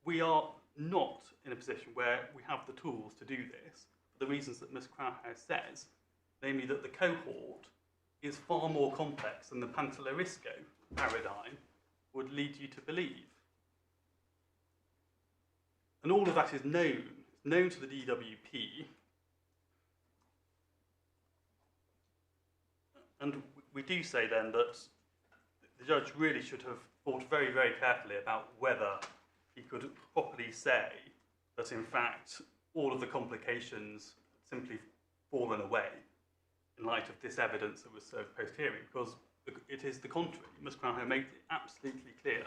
we are not in a position where we have the tools to do this for the reasons that Ms Crowhouse says, namely that the cohort is far more complex than the Pantellerisco paradigm would lead you to believe. And all of that is known. It's known to the DWP. And we do say then that the judge really should have thought very, very carefully about whether he could properly say that, in fact, all of the complications simply fallen away in light of this evidence that was served post-hearing, because it is the contrary. Ms Crowhouse made it absolutely clear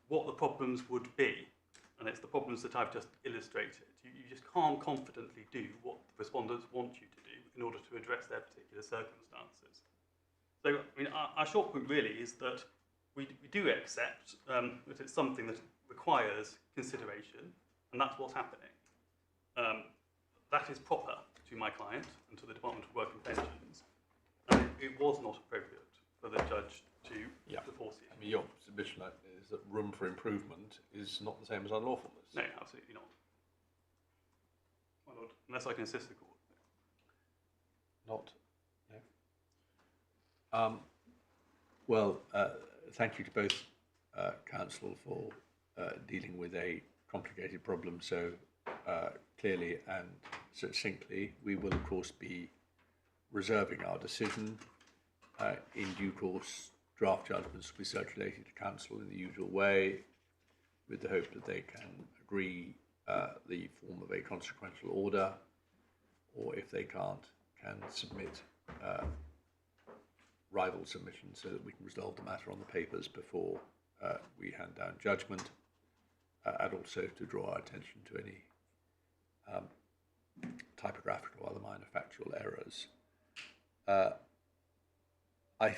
what the problems would be, and it's the problems that I've just illustrated. You just can't confidently do what the respondents want you to do in order to address their particular circumstances. So, I mean, our short point really is that we do accept that it's something that requires consideration, and that's what's happening. That is proper to my client and to the Department of Work and Pensions, and it was not appropriate for the judge to force it. I mean, your submission is that room for improvement is not the same as unlawfulness. No, absolutely not. My lord, unless I can assist the court. Not, no. Well, thank you to both counsel for dealing with a complicated problem so clearly and succinctly. We will, of course, be reserving our decision. In due course, draft judgments will be circulated to counsel in the usual way, with the hope that they can agree the form of a consequential order, or if they can't, can submit rival submissions so that we can resolve the matter on the papers before we hand down judgment, and also to draw our attention to any typographical or other minor factual errors. I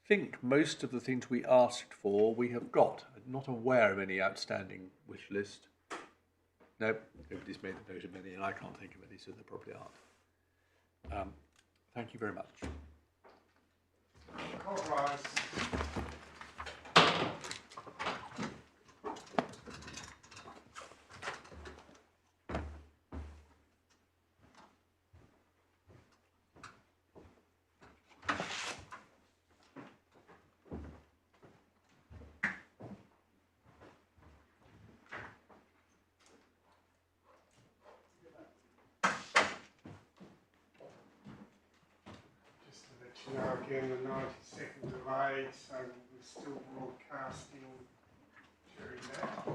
think most of the things we asked for we have got. I'm not aware of any outstanding wish list. No, nobody's made a note of any, and I can't think of any, so there probably aren't. Thank you very much. Court rise. Now again, the 92nd of 8, so we're still broadcasting during that.